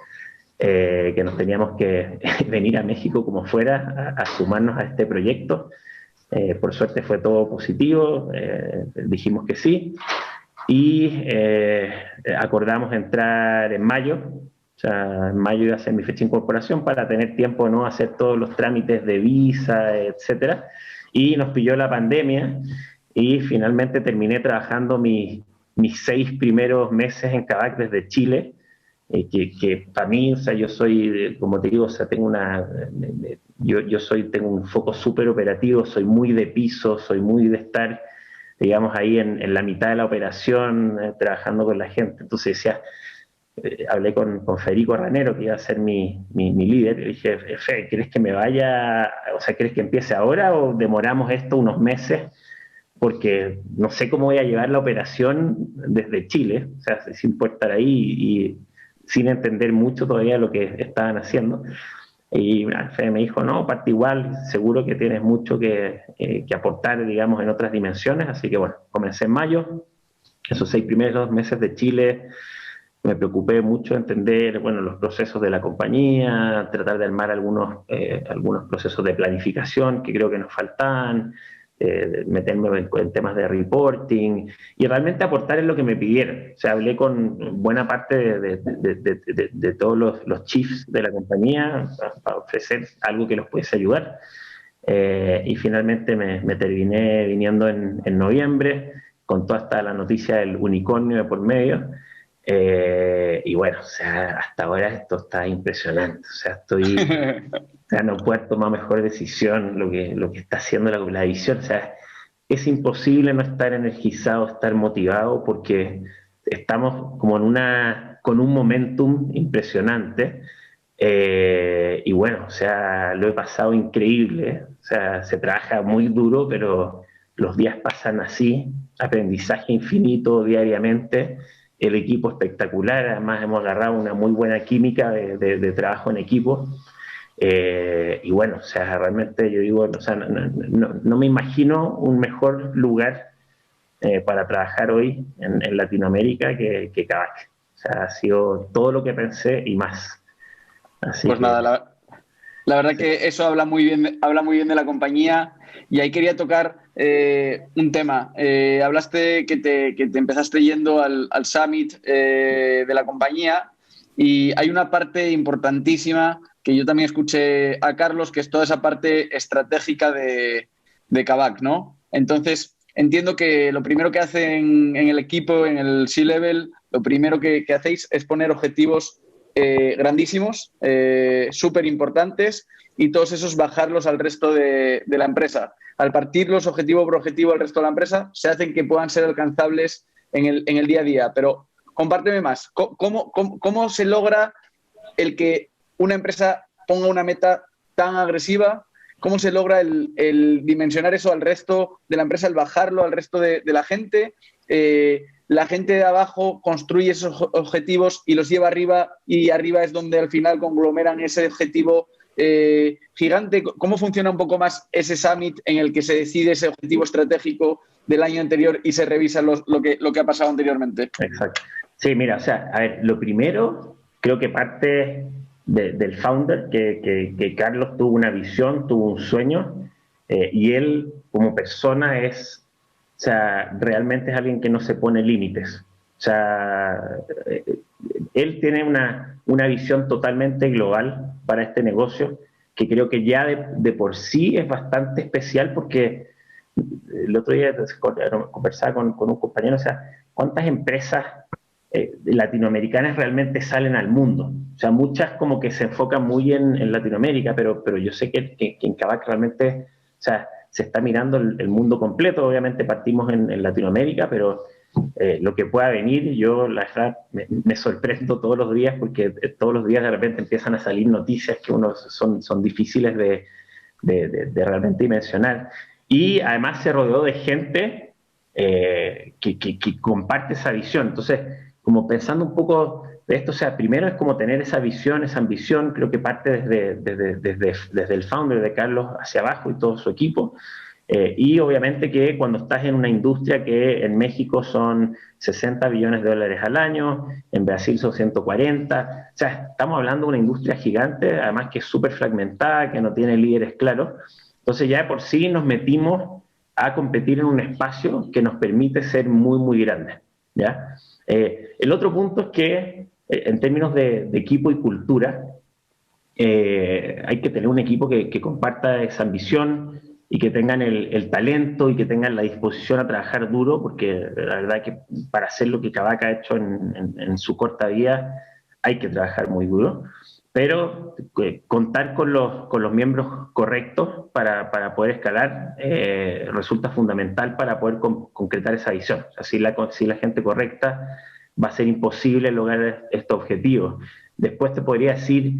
que nos teníamos que venir a México como fuera a sumarnos a este proyecto. Por suerte fue todo positivo, dijimos que sí y acordamos entrar en mayo. O sea, en mayo iba a ser mi fecha de incorporación para tener tiempo de no hacer todos los trámites de visa, etcétera. Y nos pilló la pandemia y finalmente terminé trabajando mis 6 primeros meses en Kavak desde Chile, que para mí, o sea, yo soy, como te digo, o sea, tengo un foco súper operativo, soy muy de piso, soy muy de estar, digamos, ahí en la mitad de la operación, trabajando con la gente. Entonces decía, hablé con Federico Ranero, que iba a ser mi líder, y dije, Fe, ¿quieres que me vaya? O sea, ¿quieres que empiece ahora o demoramos esto unos meses? Porque no sé cómo voy a llevar la operación desde Chile, o sea, sin poder estar ahí y sin entender mucho todavía lo que estaban haciendo. Y Fede me dijo, no, parte igual, seguro que tienes mucho que aportar, digamos, en otras dimensiones. Así que bueno, comencé en mayo, esos 6 primeros meses de Chile, me preocupé mucho de entender, bueno, los procesos de la compañía, tratar de armar algunos procesos de planificación que creo que nos faltaban, meterme en temas de reporting y realmente aportar en lo que me pidieron. O sea, hablé con buena parte de todos los chiefs de la compañía para ofrecer algo que los pudiese ayudar. Y finalmente me terminé viniendo en noviembre con toda esta la noticia del unicornio de por medio. Y bueno, o sea, hasta ahora esto está impresionante. O sea, o sea, no puedo tomar mejor decisión lo que está haciendo la visión. O sea, es imposible no estar energizado, estar motivado, porque estamos como con un momentum impresionante. Y bueno, o sea, lo he pasado increíble. O sea, se trabaja muy duro, pero los días pasan así, aprendizaje infinito diariamente el equipo espectacular, además hemos agarrado una muy buena química de trabajo en equipo. Y bueno, o sea, realmente yo digo, o sea, no me imagino un mejor lugar para trabajar hoy en Latinoamérica que Kavak. O sea, ha sido todo lo que pensé y más. Así Pues que, nada, la verdad sí. que eso habla muy bien de la compañía y ahí quería tocar un tema. Hablaste que te empezaste yendo al summit de la compañía y hay una parte importantísima que yo también escuché a Carlos, que es toda esa parte estratégica de Kavak, ¿no? Entonces, entiendo que lo primero que hacen en el equipo, en el C-Level, lo primero que hacéis es poner objetivos grandísimos, súper importantes, y todos esos bajarlos al resto de la empresa. Al partirlos objetivo por objetivo al resto de la empresa, se hacen que puedan ser alcanzables en el día a día. Pero compárteme más, ¿cómo se logra el que una empresa ponga una meta tan agresiva? ¿Cómo se logra el dimensionar eso al resto de la empresa, el bajarlo al resto de la gente? La gente de abajo construye esos objetivos y los lleva arriba, y arriba es donde al final conglomeran ese objetivo gigante. ¿Cómo funciona un poco más ese summit en el que se decide ese objetivo estratégico del año anterior y se revisa lo que ha pasado anteriormente? Exacto. Sí, mira, o sea, a ver, lo primero, creo que parte del founder, que Carlos tuvo una visión, tuvo un sueño, y él como persona es, o sea, realmente es alguien que no se pone límites. O sea, eh, él tiene una visión totalmente global para este negocio, que creo que ya de por sí es bastante especial, porque el otro día conversaba con un compañero, o sea, ¿cuántas empresas latinoamericanas realmente salen al mundo? O sea, muchas como que se enfocan muy en Latinoamérica, pero yo sé que en Kavak realmente, o sea, se está mirando el mundo completo. Obviamente partimos en Latinoamérica, pero lo que pueda venir, yo la verdad me sorprendo todos los días, porque todos los días de repente empiezan a salir noticias que son difíciles de realmente dimensionar. Y además se rodeó de gente que comparte esa visión. Entonces, como pensando un poco de esto, o sea, primero es como tener esa visión, esa ambición, creo que parte desde el founder de Carlos hacia abajo y todo su equipo. Y obviamente que cuando estás en una industria que en México son 60 billones de dólares al año, en Brasil son 140, o sea, estamos hablando de una industria gigante, además que es súper fragmentada, que no tiene líderes claros. Entonces ya de por sí nos metimos a competir en un espacio que nos permite ser muy, muy grandes, ¿ya? El otro punto es que en términos de equipo y cultura, hay que tener un equipo que comparta esa ambición y que tengan el talento y que tengan la disposición a trabajar duro, porque la verdad que para hacer lo que Kavak ha hecho en su corta vida hay que trabajar muy duro, pero contar con los miembros correctos para poder escalar resulta fundamental para poder concretar esa visión. O sea, si la gente correcta, va a ser imposible lograr estos objetivos. Después te podría decir,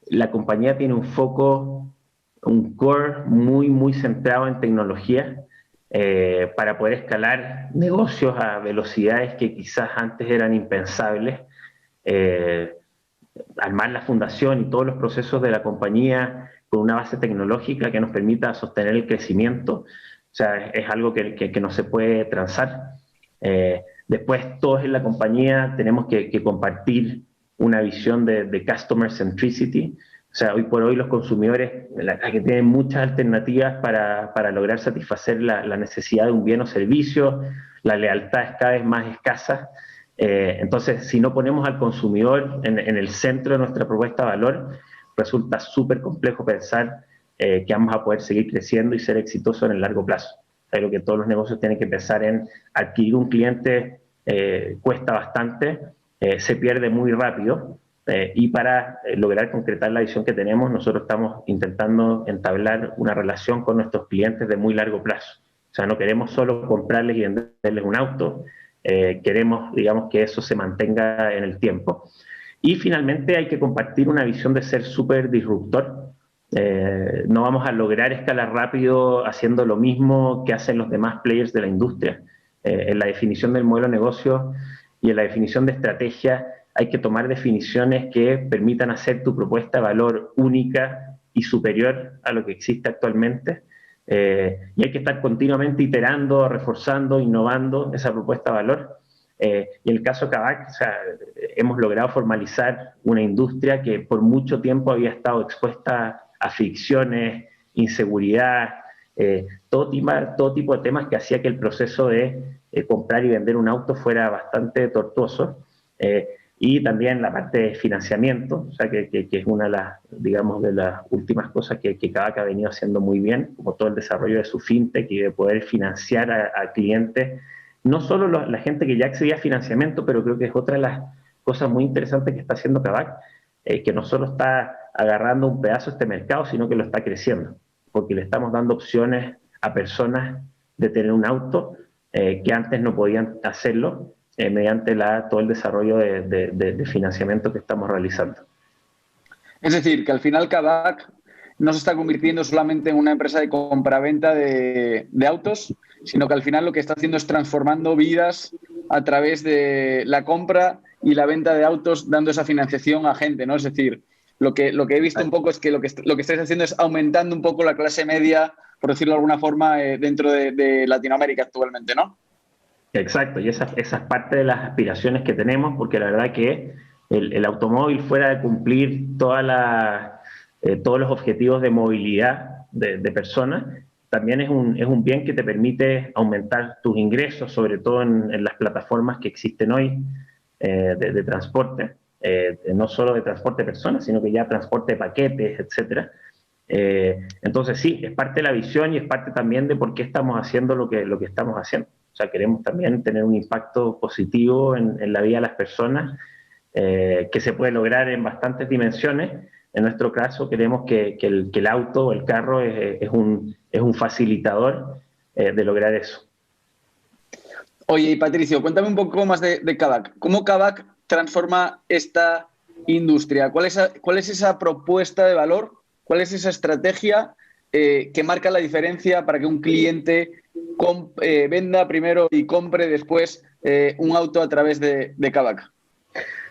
la compañía tiene un foco, un core muy, muy centrado en tecnología para poder escalar negocios a velocidades que quizás antes eran impensables. Eh, Armar la fundación y todos los procesos de la compañía con una base tecnológica que nos permita sostener el crecimiento, o sea, es algo que no se puede transar. Después, todos en la compañía tenemos que compartir una visión de customer centricity. O sea, hoy por hoy los consumidores que tienen muchas alternativas para lograr satisfacer la necesidad de un bien o servicio, la lealtad es cada vez más escasa. Entonces, si no ponemos al consumidor en el centro de nuestra propuesta de valor, resulta súper complejo pensar que vamos a poder seguir creciendo y ser exitosos en el largo plazo. Creo que todos los negocios tienen que pensar en adquirir un cliente, cuesta bastante, se pierde muy rápido, y para lograr concretar la visión que tenemos, nosotros estamos intentando entablar una relación con nuestros clientes de muy largo plazo. O sea, no queremos solo comprarles y venderles un auto, queremos, digamos, que eso se mantenga en el tiempo. Y finalmente hay que compartir una visión de ser súper disruptor. No vamos a lograr escalar rápido haciendo lo mismo que hacen los demás players de la industria. En la definición del modelo de negocio y en la definición de estrategia hay que tomar definiciones que permitan hacer tu propuesta de valor única y superior a lo que existe actualmente. Y hay que estar continuamente iterando, reforzando, innovando esa propuesta de valor. Y en el caso de Kavak, o sea, hemos logrado formalizar una industria que por mucho tiempo había estado expuesta a fricciones, inseguridad, todo tipo de temas que hacía que el proceso de comprar y vender un auto fuera bastante tortuoso. Y también la parte de financiamiento, o sea, que es una de las, digamos, de las últimas cosas que Kavak ha venido haciendo muy bien, como todo el desarrollo de su fintech y de poder financiar a clientes, no solo la gente que ya accedía a financiamiento, pero creo que es otra de las cosas muy interesantes que está haciendo Kavak, que no solo está agarrando un pedazo de este mercado, sino que lo está creciendo, porque le estamos dando opciones a personas de tener un auto que antes no podían hacerlo, mediante todo el desarrollo de financiamiento que estamos realizando. Es decir, que al final Kavak no se está convirtiendo solamente en una empresa de compraventa de autos, sino que al final lo que está haciendo es transformando vidas a través de la compra y la venta de autos, dando esa financiación a gente, ¿no? Es decir, lo que he visto un poco es que lo que estáis haciendo es aumentando un poco la clase media, por decirlo de alguna forma, dentro de Latinoamérica actualmente, ¿no? Exacto, y esa es parte de las aspiraciones que tenemos, porque la verdad que el automóvil, fuera de cumplir todos los objetivos de movilidad de personas, también es un bien que te permite aumentar tus ingresos, sobre todo en las plataformas que existen hoy de transporte, no solo de transporte de personas, sino que ya transporte de paquetes, etcétera. Entonces sí, es parte de la visión y es parte también de por qué estamos haciendo lo que estamos haciendo. O sea, queremos también tener un impacto positivo en la vida de las personas, que se puede lograr en bastantes dimensiones. En nuestro caso, queremos que el auto o el carro es un facilitador de lograr eso. Oye, y Patricio, cuéntame un poco más de Kavak. ¿Cómo Kavak transforma esta industria? ¿Cuál es esa propuesta de valor? ¿Cuál es esa estrategia que marca la diferencia para que un cliente venda primero y compre después un auto a través de Kavak?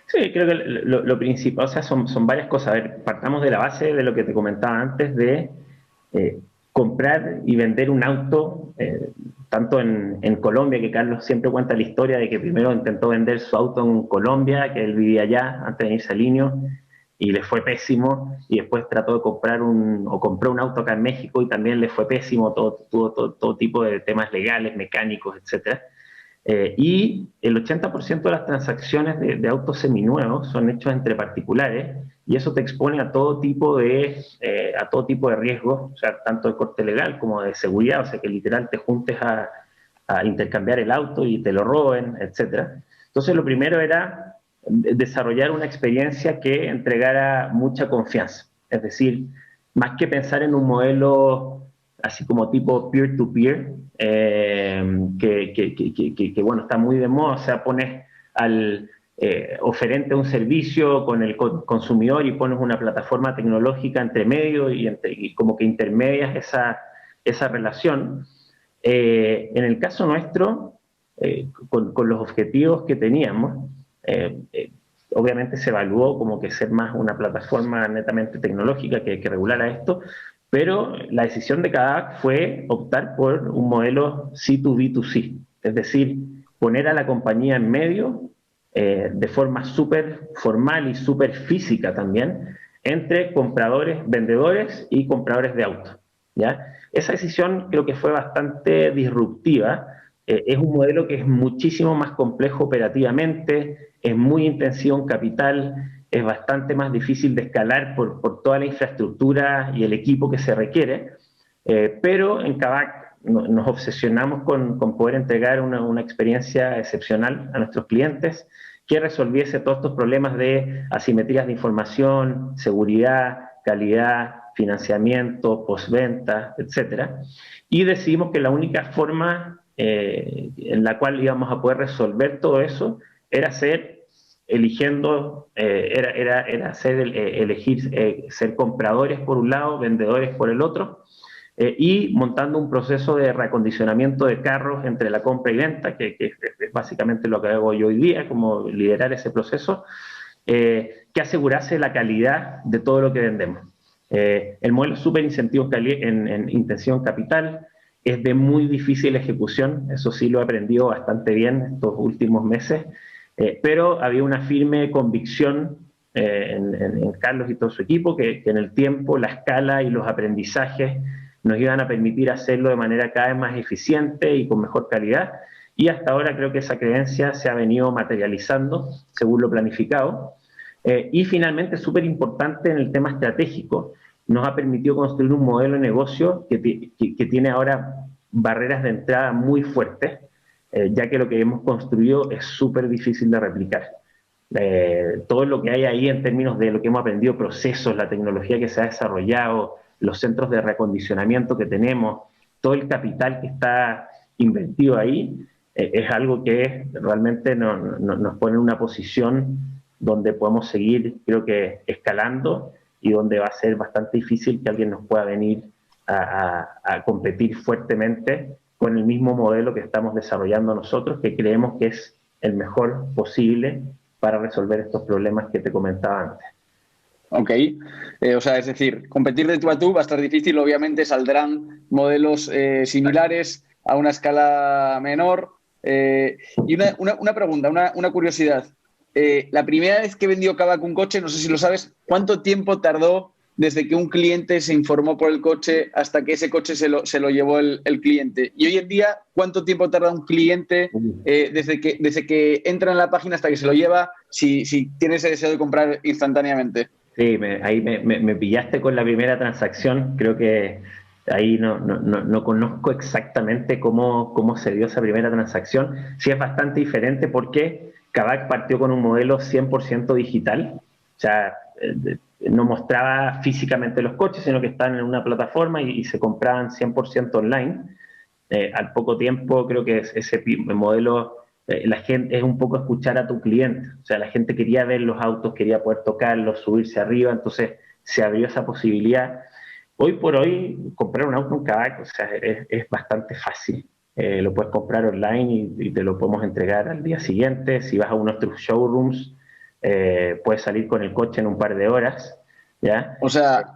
Sí, creo que lo principal, o sea, son varias cosas. A ver, partamos de la base de lo que te comentaba antes de eh, comprar y vender un auto, tanto en Colombia, que Carlos siempre cuenta la historia de que primero intentó vender su auto en Colombia, que él vivía allá antes de irse a Linio, y le fue pésimo, y después trató de compró un auto acá en México y también le fue pésimo, tuvo todo tipo de temas legales, mecánicos, etcétera. Y el 80% de las transacciones de autos seminuevos son hechos entre particulares y eso te expone a todo tipo de riesgos, o sea, tanto de corte legal como de seguridad, o sea, que literal te juntes a intercambiar el auto y te lo roben, etcétera. Entonces, lo primero era desarrollar una experiencia que entregara mucha confianza. Es decir, más que pensar en un modelo así como tipo peer-to-peer, que, bueno, está muy de moda, o sea, pones al oferente un servicio con el consumidor y pones una plataforma tecnológica entre medio y como que intermedias esa relación. En el caso nuestro, con los objetivos que teníamos, obviamente se evaluó como que ser más una plataforma netamente tecnológica que regulara esto, pero la decisión de Kavak fue optar por un modelo C2B2C, es decir, poner a la compañía en medio de forma súper formal y súper física también, entre compradores, vendedores y compradores de autos, ¿ya? Esa decisión creo que fue bastante disruptiva. Es un modelo que es muchísimo más complejo operativamente, es muy intensivo en capital, es bastante más difícil de escalar por toda la infraestructura y el equipo que se requiere, pero en Kavak nos obsesionamos con poder entregar una experiencia excepcional a nuestros clientes que resolviese todos estos problemas de asimetrías de información, seguridad, calidad, financiamiento, postventa, etcétera. Y decidimos que la única forma en la cual íbamos a poder resolver todo eso era elegir ser compradores por un lado, vendedores por el otro, y montando un proceso de reacondicionamiento de carros entre la compra y venta, que es básicamente lo que hago yo hoy día, como liderar ese proceso, que asegurase la calidad de todo lo que vendemos. El modelo Super Incentivos en Intención Capital es de muy difícil ejecución, eso sí lo he aprendido bastante bien estos últimos meses, pero había una firme convicción en Carlos y todo su equipo que en el tiempo, la escala y los aprendizajes nos iban a permitir hacerlo de manera cada vez más eficiente y con mejor calidad, y hasta ahora creo que esa creencia se ha venido materializando según lo planificado. Y finalmente, súper importante en el tema estratégico, nos ha permitido construir un modelo de negocio que tiene ahora barreras de entrada muy fuertes, ya que lo que hemos construido es súper difícil de replicar. Todo lo que hay ahí en términos de lo que hemos aprendido, procesos, la tecnología que se ha desarrollado, los centros de reacondicionamiento que tenemos, todo el capital que está invertido ahí, es algo que realmente nos pone en una posición donde podemos seguir, creo que, escalando y donde va a ser bastante difícil que alguien nos pueda venir a competir fuertemente con el mismo modelo que estamos desarrollando nosotros, que creemos que es el mejor posible para resolver estos problemas que te comentaba antes. Ok, o sea, es decir, competir de tú a tú va a estar difícil, obviamente saldrán modelos similares a una escala menor. Y una pregunta, una curiosidad. La primera vez que vendió Kavak un coche, no sé si lo sabes, ¿cuánto tiempo tardó desde que un cliente se informó por el coche hasta que ese coche se lo llevó el cliente? Y hoy en día, ¿cuánto tiempo tarda un cliente desde que entra en la página hasta que se lo lleva, si tiene ese deseo de comprar instantáneamente? Sí, ahí me pillaste con la primera transacción. Creo que ahí no conozco exactamente cómo se dio esa primera transacción. Sí es bastante diferente porque Kavak partió con un modelo 100% digital. O sea, no mostraba físicamente los coches, sino que están en una plataforma y se compraban 100% online. Al poco tiempo creo que ese modelo, la gente es un poco escuchar a tu cliente, o sea, la gente quería ver los autos, quería poder tocarlos, subirse arriba, entonces se abrió esa posibilidad. Hoy por hoy comprar un auto en Kavak, o sea, es bastante fácil. Lo puedes comprar online y te lo podemos entregar al día siguiente. Si vas a uno de nuestros showrooms, puedes salir con el coche en un par de horas, ¿ya? O sea,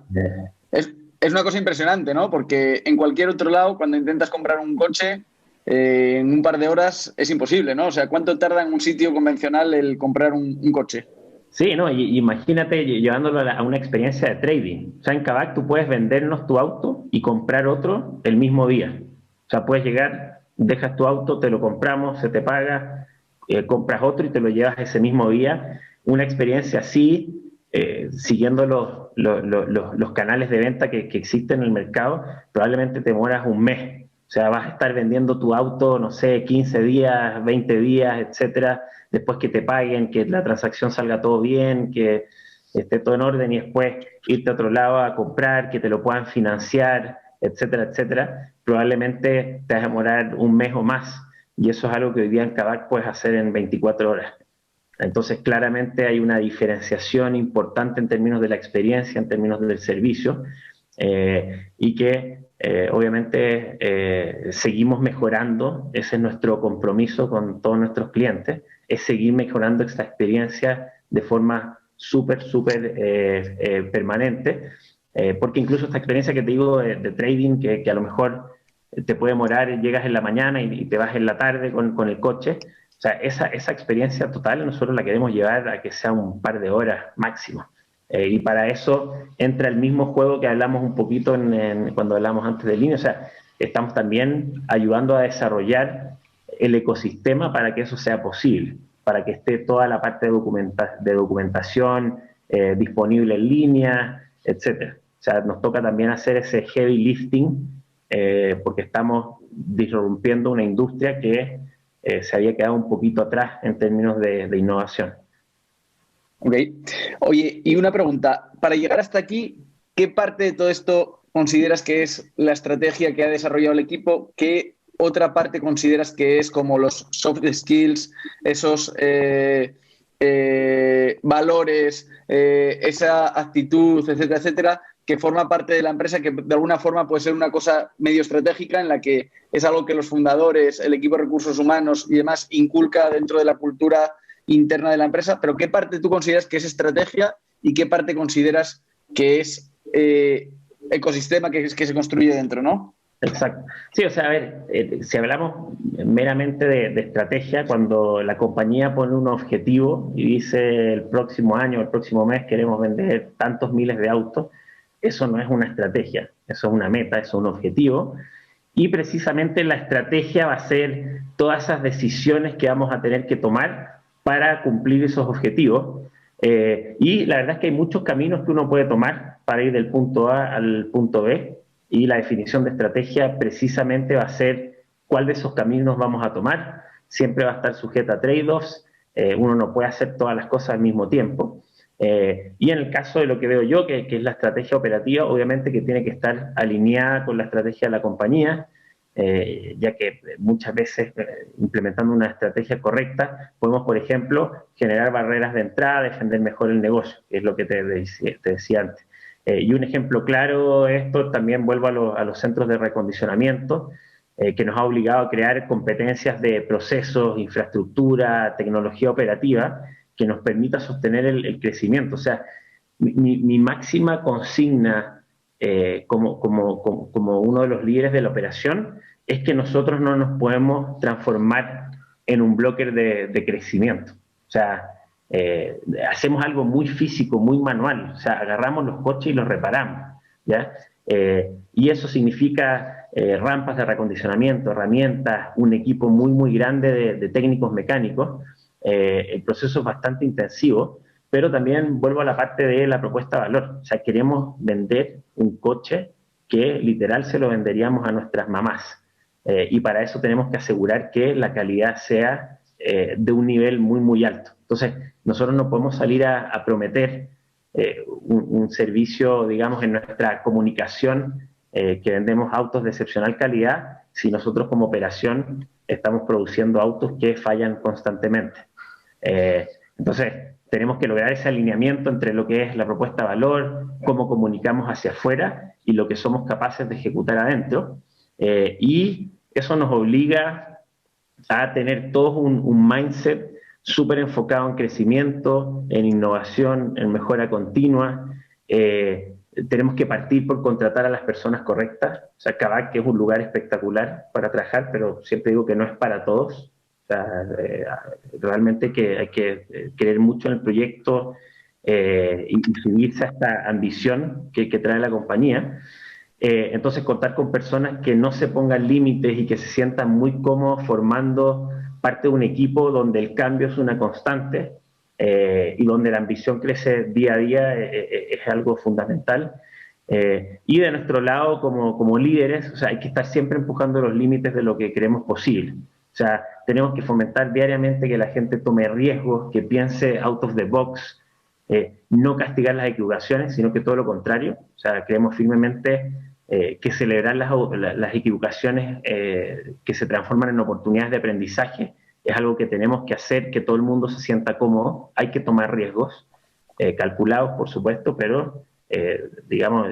es una cosa impresionante, ¿no? Porque en cualquier otro lado, cuando intentas comprar un coche, en un par de horas es imposible, ¿no? O sea, ¿cuánto tarda en un sitio convencional el comprar un coche? Sí, no, y imagínate llevándolo a una experiencia de trading. O sea, en Kavak tú puedes vendernos tu auto y comprar otro el mismo día. O sea, puedes llegar, dejas tu auto, te lo compramos, se te paga, compras otro y te lo llevas ese mismo día. Una experiencia así, siguiendo los canales de venta que existen en el mercado, probablemente te demoras un mes. O sea, vas a estar vendiendo tu auto, no sé, 15 días, 20 días, etcétera, después que te paguen, que la transacción salga todo bien, que esté todo en orden y después irte a otro lado a comprar, que te lo puedan financiar, etcétera, etcétera. Probablemente te vas a demorar un mes o más y eso es algo que hoy día en Kavak puedes hacer en 24 horas. Entonces, claramente hay una diferenciación importante en términos de la experiencia, en términos del servicio, y que obviamente seguimos mejorando. Ese es nuestro compromiso con todos nuestros clientes, es seguir mejorando esta experiencia de forma súper permanente, porque incluso esta experiencia que te digo de trading, que a lo mejor te puede demorar, llegas en la mañana y te vas en la tarde con el coche. O sea, esa experiencia total nosotros la queremos llevar a que sea un par de horas máximo. Y para eso entra el mismo juego que hablamos un poquito cuando hablamos antes de línea. O sea, estamos también ayudando a desarrollar el ecosistema para que eso sea posible, para que esté toda la parte de documentación disponible en línea, etcétera. O sea, nos toca también hacer ese heavy lifting porque estamos disrumpiendo una industria que se había quedado un poquito atrás en términos de innovación. Ok. Oye, y una pregunta. Para llegar hasta aquí, ¿qué parte de todo esto consideras que es la estrategia que ha desarrollado el equipo? ¿Qué otra parte consideras que es como los soft skills, esos valores, esa actitud, etcétera, etcétera, que forma parte de la empresa, que de alguna forma puede ser una cosa medio estratégica, en la que es algo que los fundadores, el equipo de recursos humanos y demás inculca dentro de la cultura interna de la empresa, pero ¿qué parte tú consideras que es estrategia y qué parte consideras que es ecosistema que se construye dentro, ¿no? Exacto. Sí, o sea, a ver, si hablamos meramente de estrategia, cuando la compañía pone un objetivo y dice el próximo año, el próximo mes queremos vender tantos miles de autos, eso no es una estrategia, eso es una meta, eso es un objetivo. Y precisamente la estrategia va a ser todas esas decisiones que vamos a tener que tomar para cumplir esos objetivos. Y la verdad es que hay muchos caminos que uno puede tomar para ir del punto A al punto B, y la definición de estrategia precisamente va a ser cuál de esos caminos vamos a tomar. Siempre va a estar sujeta a trade-offs, uno no puede hacer todas las cosas al mismo tiempo. Y en el caso de lo que veo yo, que es la estrategia operativa, obviamente que tiene que estar alineada con la estrategia de la compañía, ya que muchas veces implementando una estrategia correcta podemos, por ejemplo, generar barreras de entrada, defender mejor el negocio, que es lo que te decía antes. Y un ejemplo claro de esto, también vuelvo a los centros de recondicionamiento, que nos ha obligado a crear competencias de procesos, infraestructura, tecnología operativa, que nos permita sostener el crecimiento. O sea, mi máxima consigna como uno de los líderes de la operación es que nosotros no nos podemos transformar en un bloque de crecimiento. O sea, hacemos algo muy físico, muy manual. O sea, agarramos los coches y los reparamos, ¿ya? Y eso significa rampas de reacondicionamiento, herramientas, un equipo muy, muy grande de técnicos mecánicos. El proceso es bastante intensivo, pero también vuelvo a la parte de la propuesta de valor. O sea, queremos vender un coche que literal se lo venderíamos a nuestras mamás. Y para eso tenemos que asegurar que la calidad sea de un nivel muy, muy alto. Entonces, nosotros no podemos salir a prometer un servicio, digamos, en nuestra comunicación, que vendemos autos de excepcional calidad, si nosotros como operación estamos produciendo autos que fallan constantemente. Entonces, tenemos que lograr ese alineamiento entre lo que es la propuesta de valor, cómo comunicamos hacia afuera y lo que somos capaces de ejecutar adentro. Y eso nos obliga a tener todos un mindset súper enfocado en crecimiento, en innovación, en mejora continua. Tenemos que partir por contratar a las personas correctas. O sea, Kavak, que es un lugar espectacular para trabajar, pero siempre digo que no es para todos. O sea, realmente que hay que creer mucho en el proyecto y subirse a esta ambición que trae la compañía. Entonces, contar con personas que no se pongan límites y que se sientan muy cómodos formando parte de un equipo donde el cambio es una constante y donde la ambición crece día a día es algo fundamental. Y de nuestro lado, como líderes, o sea, hay que estar siempre empujando los límites de lo que creemos posible. O sea, tenemos que fomentar diariamente que la gente tome riesgos, que piense out of the box, no castigar las equivocaciones, sino que todo lo contrario. O sea, creemos firmemente que celebrar las equivocaciones que se transforman en oportunidades de aprendizaje es algo que tenemos que hacer, que todo el mundo se sienta cómodo. Hay que tomar riesgos, calculados, por supuesto, pero digamos,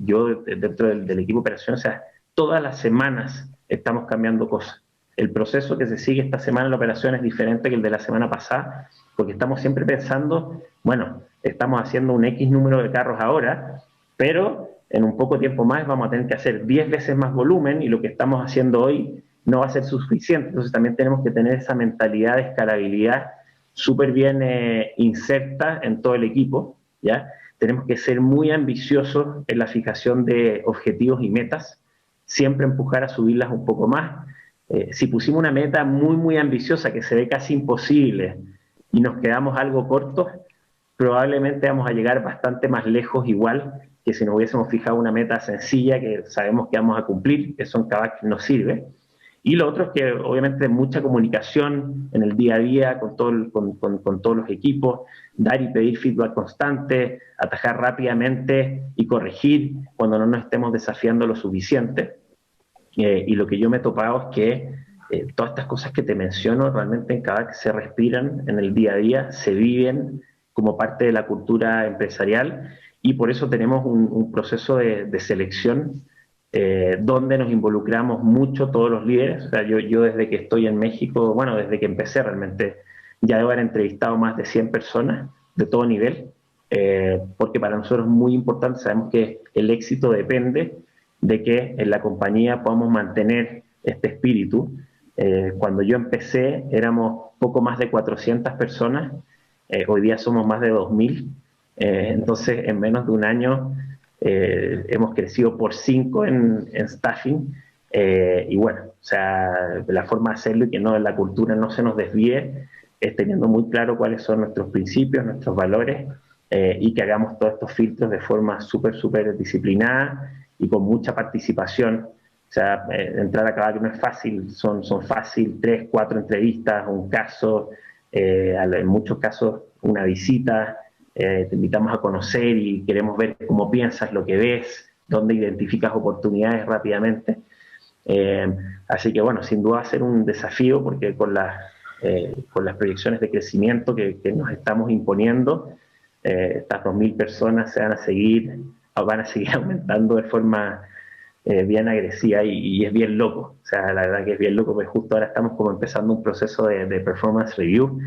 yo dentro del equipo de operaciones, o sea, todas las semanas estamos cambiando cosas. El proceso que se sigue esta semana en la operación es diferente que el de la semana pasada, porque estamos siempre pensando, bueno, estamos haciendo un X número de carros ahora, pero en un poco tiempo más vamos a tener que hacer 10 veces más volumen y lo que estamos haciendo hoy no va a ser suficiente. Entonces también tenemos que tener esa mentalidad de escalabilidad súper bien inserta en todo el equipo, ¿ya? Tenemos que ser muy ambiciosos en la fijación de objetivos y metas, siempre empujar a subirlas un poco más. Si pusimos una meta muy, muy ambiciosa que se ve casi imposible y nos quedamos algo cortos, probablemente vamos a llegar bastante más lejos igual que si nos hubiésemos fijado una meta sencilla que sabemos que vamos a cumplir. Eso en Kavak nos sirve. Y lo otro es que obviamente mucha comunicación en el día a día con todos los equipos, dar y pedir feedback constante, atajar rápidamente y corregir cuando no nos estemos desafiando lo suficiente. Y lo que yo me he topado es que todas estas cosas que te menciono realmente en Kavak se respiran en el día a día, se viven como parte de la cultura empresarial y por eso tenemos un proceso de selección donde nos involucramos mucho todos los líderes. O sea, yo desde que estoy en México, bueno, desde que empecé realmente, ya debo haber entrevistado más de 100 personas de todo nivel, porque para nosotros es muy importante, sabemos que el éxito depende de que en la compañía podamos mantener este espíritu. Cuando yo empecé éramos poco más de 400 personas, hoy día somos más de 2000, entonces en menos de un año hemos crecido por 5 en staffing, y bueno, o sea, la forma de hacerlo y que no, la cultura no se nos desvíe es teniendo muy claro cuáles son nuestros principios, nuestros valores, y que hagamos todos estos filtros de forma súper disciplinada y con mucha participación. O sea, entrar a Kavak no es fácil, son fácil 3, 4 entrevistas, un caso, en muchos casos una visita, te invitamos a conocer y queremos ver cómo piensas, lo que ves, dónde identificas oportunidades rápidamente. Eh, Así que bueno, sin duda va a ser un desafío porque con las proyecciones de crecimiento que nos estamos imponiendo, estas 2000 personas van a seguir aumentando de forma bien agresiva y es bien loco. O sea, la verdad que es bien loco, porque justo ahora estamos como empezando un proceso de performance review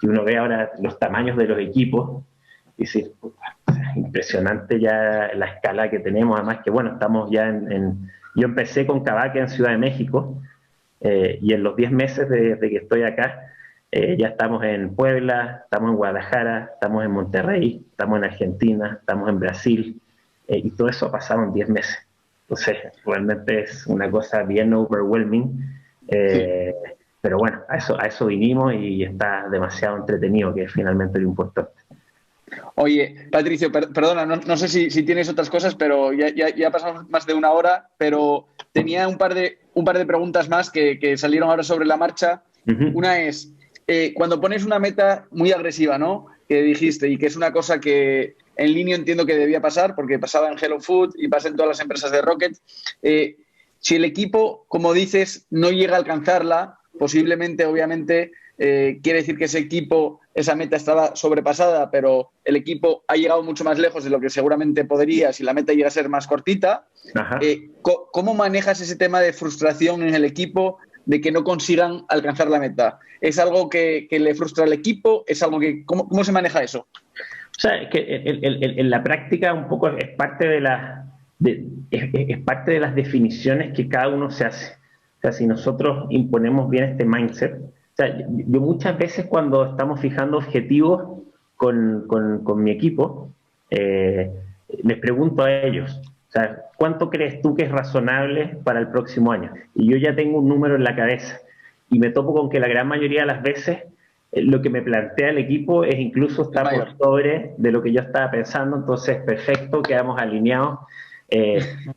y uno ve ahora los tamaños de los equipos y dice, impresionante ya la escala que tenemos. Además que bueno, estamos ya yo empecé con Kavak en Ciudad de México, y en los 10 meses desde que estoy acá, ya estamos en Puebla, estamos en Guadalajara, estamos en Monterrey, estamos en Argentina, estamos en Brasil, y todo eso ha pasado en 10 meses. Entonces, realmente es una cosa bien overwhelming, Sí. eh, pero bueno, a eso vinimos y está demasiado entretenido, que es finalmente lo importante. Oye, Patricio, perdona, no sé si tienes otras cosas, pero ya pasamos más de una hora, pero tenía un par de preguntas más que salieron ahora sobre la marcha. Uh -huh. Una es, cuando pones una meta muy agresiva, ¿no? Que dijiste, y que es una cosa que en línea entiendo que debía pasar, porque pasaba en Hello Food y pasa en todas las empresas de Rocket. Si el equipo, como dices, no llega a alcanzarla, posiblemente, obviamente, quiere decir que ese equipo, esa meta estaba sobrepasada, pero el equipo ha llegado mucho más lejos de lo que seguramente podría si la meta llega a ser más cortita. ¿Cómo manejas ese tema de frustración en el equipo de que no consigan alcanzar la meta? ¿Es algo que le frustra al equipo? ¿Es algo que cómo se maneja eso? O sea, es que en la práctica un poco es parte es parte de las definiciones que cada uno se hace. O sea, si nosotros imponemos bien este mindset, o sea, yo muchas veces cuando estamos fijando objetivos con mi equipo, les pregunto a ellos, o sea, ¿cuánto crees tú que es razonable para el próximo año? Y yo ya tengo un número en la cabeza y me topo con que la gran mayoría de las veces lo que me plantea el equipo es incluso está por sobre de lo que yo estaba pensando, entonces perfecto, quedamos alineados.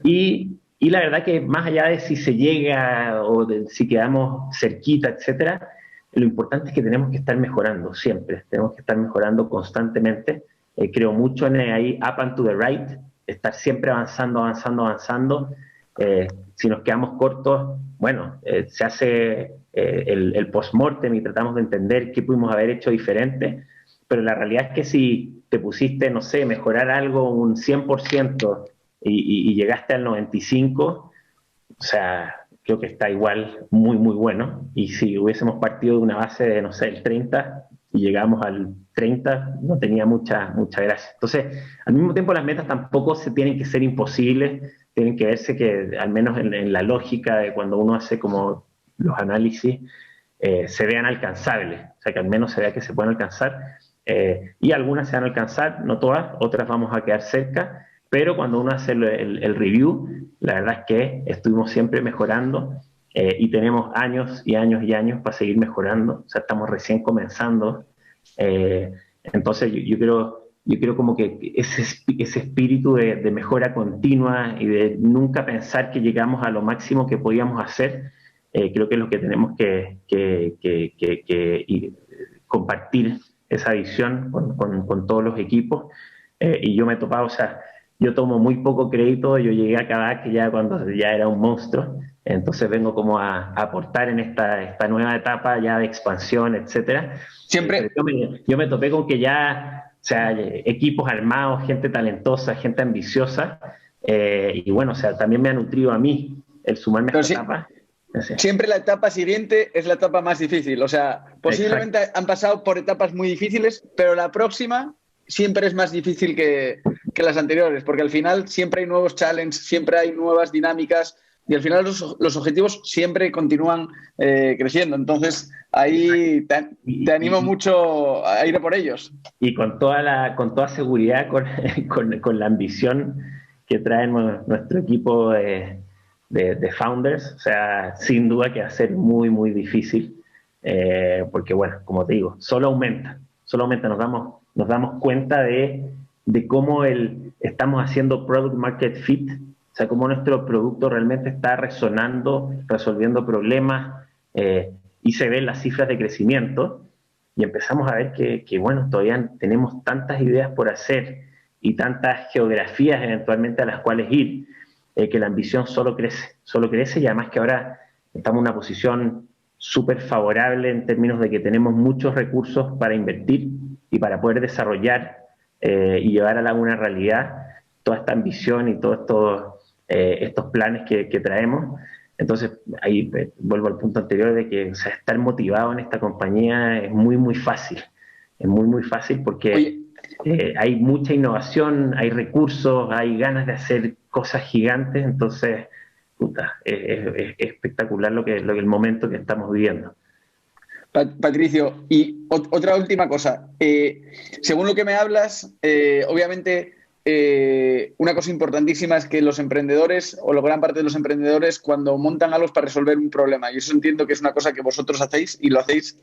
Y la verdad que más allá de si se llega o de si quedamos cerquita, etcétera, lo importante es que tenemos que estar mejorando siempre, tenemos que estar mejorando constantemente. Creo mucho en ahí up and to the right, estar siempre avanzando. Si nos quedamos cortos, bueno, se hace el post-mortem y tratamos de entender qué pudimos haber hecho diferente, pero la realidad es que si te pusiste, no sé, mejorar algo un 100% y llegaste al 95%, o sea, creo que está igual muy bueno. Y si hubiésemos partido de una base de, no sé, el 30 y llegamos al 30, no tenía mucha gracia. Entonces, al mismo tiempo las metas tampoco se tienen que ser imposibles, tienen que verse que, al menos en la lógica de cuando uno hace como los análisis, se vean alcanzables, o sea, que al menos se vea que se pueden alcanzar, y algunas se van a alcanzar, no todas, otras vamos a quedar cerca, pero cuando uno hace el review, la verdad es que estuvimos siempre mejorando, y tenemos años y años para seguir mejorando, o sea, estamos recién comenzando. Entonces yo creo como que ese espíritu de mejora continua y de nunca pensar que llegamos a lo máximo que podíamos hacer, creo que es lo que tenemos que compartir esa visión con todos los equipos. Y yo me he topado, o sea, yo tomo muy poco crédito, yo llegué a Kavak ya cuando ya era un monstruo, entonces vengo como a aportar en esta nueva etapa ya de expansión, etcétera. Siempre. Pero yo me topé con que ya sea, equipos armados, gente talentosa, gente ambiciosa, y bueno, o sea, también me ha nutrido a mí el sumarme a Pero esta sí, etapa. Sí. siempre la etapa siguiente es la etapa más difícil. O sea, Exacto. posiblemente han pasado por etapas muy difíciles, pero la próxima siempre es más difícil que las anteriores, porque al final siempre hay nuevos challenges, siempre hay nuevas dinámicas y al final los objetivos siempre continúan creciendo. Entonces, Exacto. ahí te Y, animo y- mucho a ir a por ellos. y con toda seguridad, con la ambición que trae nuestro equipo de founders, o sea, sin duda que va a ser muy, muy difícil, porque bueno, como te digo, solo aumenta, nos damos cuenta de cómo estamos haciendo product market fit, o sea, cómo nuestro producto realmente está resonando, resolviendo problemas, y se ven las cifras de crecimiento, y empezamos a ver bueno, todavía tenemos tantas ideas por hacer y tantas geografías eventualmente a las cuales ir, que la ambición solo crece, y además que ahora estamos en una posición súper favorable en términos de que tenemos muchos recursos para invertir y para poder desarrollar y llevar a una realidad toda esta ambición y todos estos planes que traemos. Entonces, ahí vuelvo al punto anterior de que, o sea, estar motivado en esta compañía es muy, muy fácil. Es muy, muy fácil porque Oye, hay mucha innovación, hay recursos, hay ganas de hacer cosas gigantes. Entonces, puta, es espectacular el momento que estamos viviendo. Patricio, y otra última cosa. Según lo que me hablas, obviamente una cosa importantísima es que los emprendedores o la gran parte de los emprendedores cuando montan algo es para resolver un problema. Y eso entiendo que es una cosa que vosotros hacéis y lo hacéis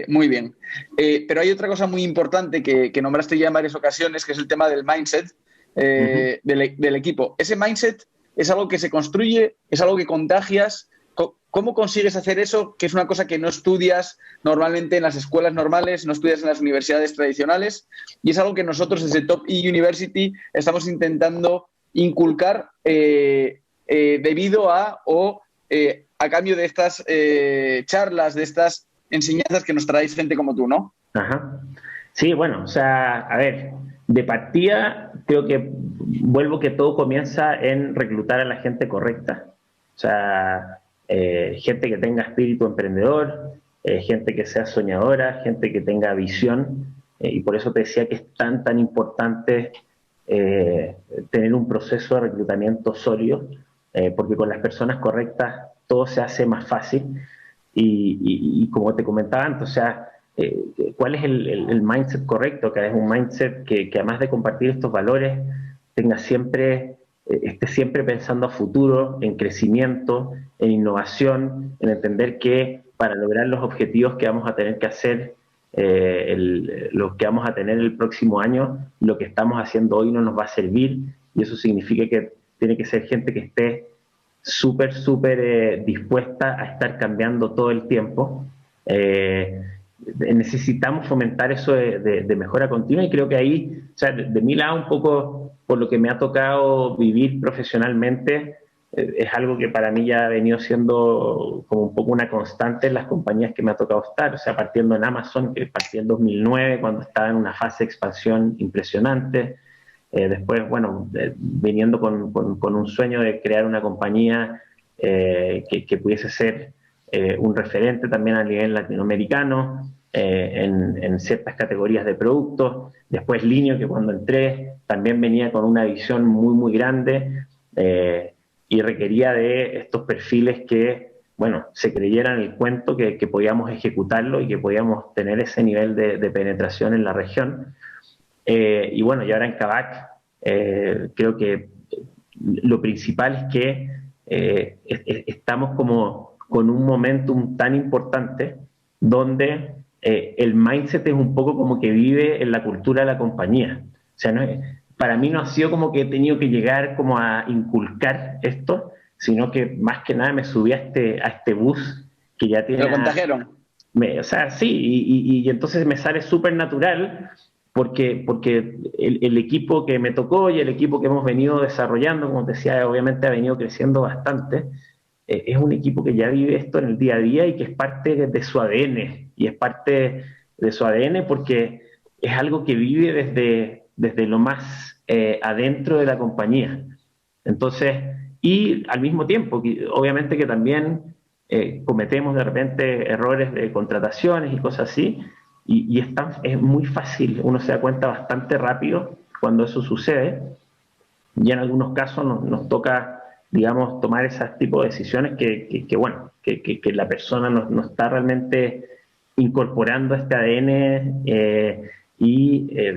muy bien. Pero hay otra cosa muy importante que nombraste ya en varias ocasiones, que es el tema del mindset Uh -huh. del equipo. Ese mindset es algo que se construye, es algo que contagias. ¿Cómo consigues hacer eso? Que es una cosa que no estudias normalmente en las escuelas normales, no estudias en las universidades tradicionales, y es algo que nosotros desde Top E University estamos intentando inculcar debido a o a cambio de estas charlas, de estas enseñanzas que nos traéis gente como tú, ¿no? Ajá. Sí, bueno, o sea, a ver, de partida creo que vuelvo que todo comienza en reclutar a la gente correcta. O sea, gente que tenga espíritu emprendedor, gente que sea soñadora, gente que tenga visión, y por eso te decía que es tan importante eh, tener un proceso de reclutamiento sólido, porque con las personas correctas todo se hace más fácil. Y como te comentaba antes, o sea, ¿cuál es el mindset correcto? Que es un mindset que además de compartir estos valores, tenga siempre, esté siempre pensando a futuro, en crecimiento, en innovación, en entender que para lograr los objetivos que vamos a tener que hacer, los que vamos a tener el próximo año, lo que estamos haciendo hoy no nos va a servir, y eso significa que tiene que ser gente que esté súper dispuesta a estar cambiando todo el tiempo. Necesitamos fomentar eso de mejora continua, y creo que ahí, o sea, de mi lado un poco por lo que me ha tocado vivir profesionalmente, es algo que para mí ya ha venido siendo como un poco una constante en las compañías que me ha tocado estar, o sea, partiendo en Amazon, que partí en 2009 cuando estaba en una fase de expansión impresionante. Después, bueno, viniendo con un sueño de crear una compañía que pudiese ser un referente también a nivel latinoamericano, en ciertas categorías de productos. Después Linio, que cuando entré también venía con una visión muy, muy grande, y requería de estos perfiles que, bueno, se creyeran el cuento, que podíamos ejecutarlo y que podíamos tener ese nivel de penetración en la región. Y bueno, y ahora en Kavak, creo que lo principal es que estamos como con un momentum tan importante donde el mindset es un poco como que vive en la cultura de la compañía. O sea, para mí no ha sido como que he tenido que llegar como a inculcar esto, sino que más que nada me subí a este bus que ya Te lo tiene contagiaron. o sea, sí, y entonces me sale súper natural porque el equipo que me tocó y el equipo que hemos venido desarrollando, como te decía, obviamente ha venido creciendo bastante. Es un equipo que ya vive esto en el día a día y que es parte de su ADN, y es parte de su ADN porque es algo que vive desde lo más adentro de la compañía. Entonces, y al mismo tiempo, obviamente que también cometemos de repente errores de contrataciones y cosas así, y es muy fácil, uno se da cuenta bastante rápido cuando eso sucede, y en algunos casos nos toca, digamos, tomar ese tipo de decisiones que la persona no está realmente incorporando este ADN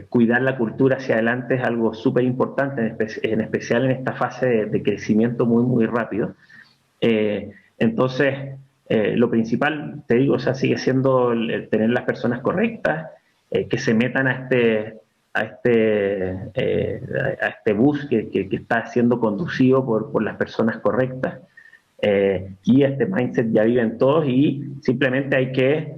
cuidar la cultura hacia adelante es algo súper importante, en especial en esta fase de crecimiento muy, muy rápido. Entonces, lo principal, te digo, o sea, sigue siendo el tener las personas correctas, que se metan a este bus que está siendo conducido por las personas correctas. Y este mindset ya viven todos y simplemente hay que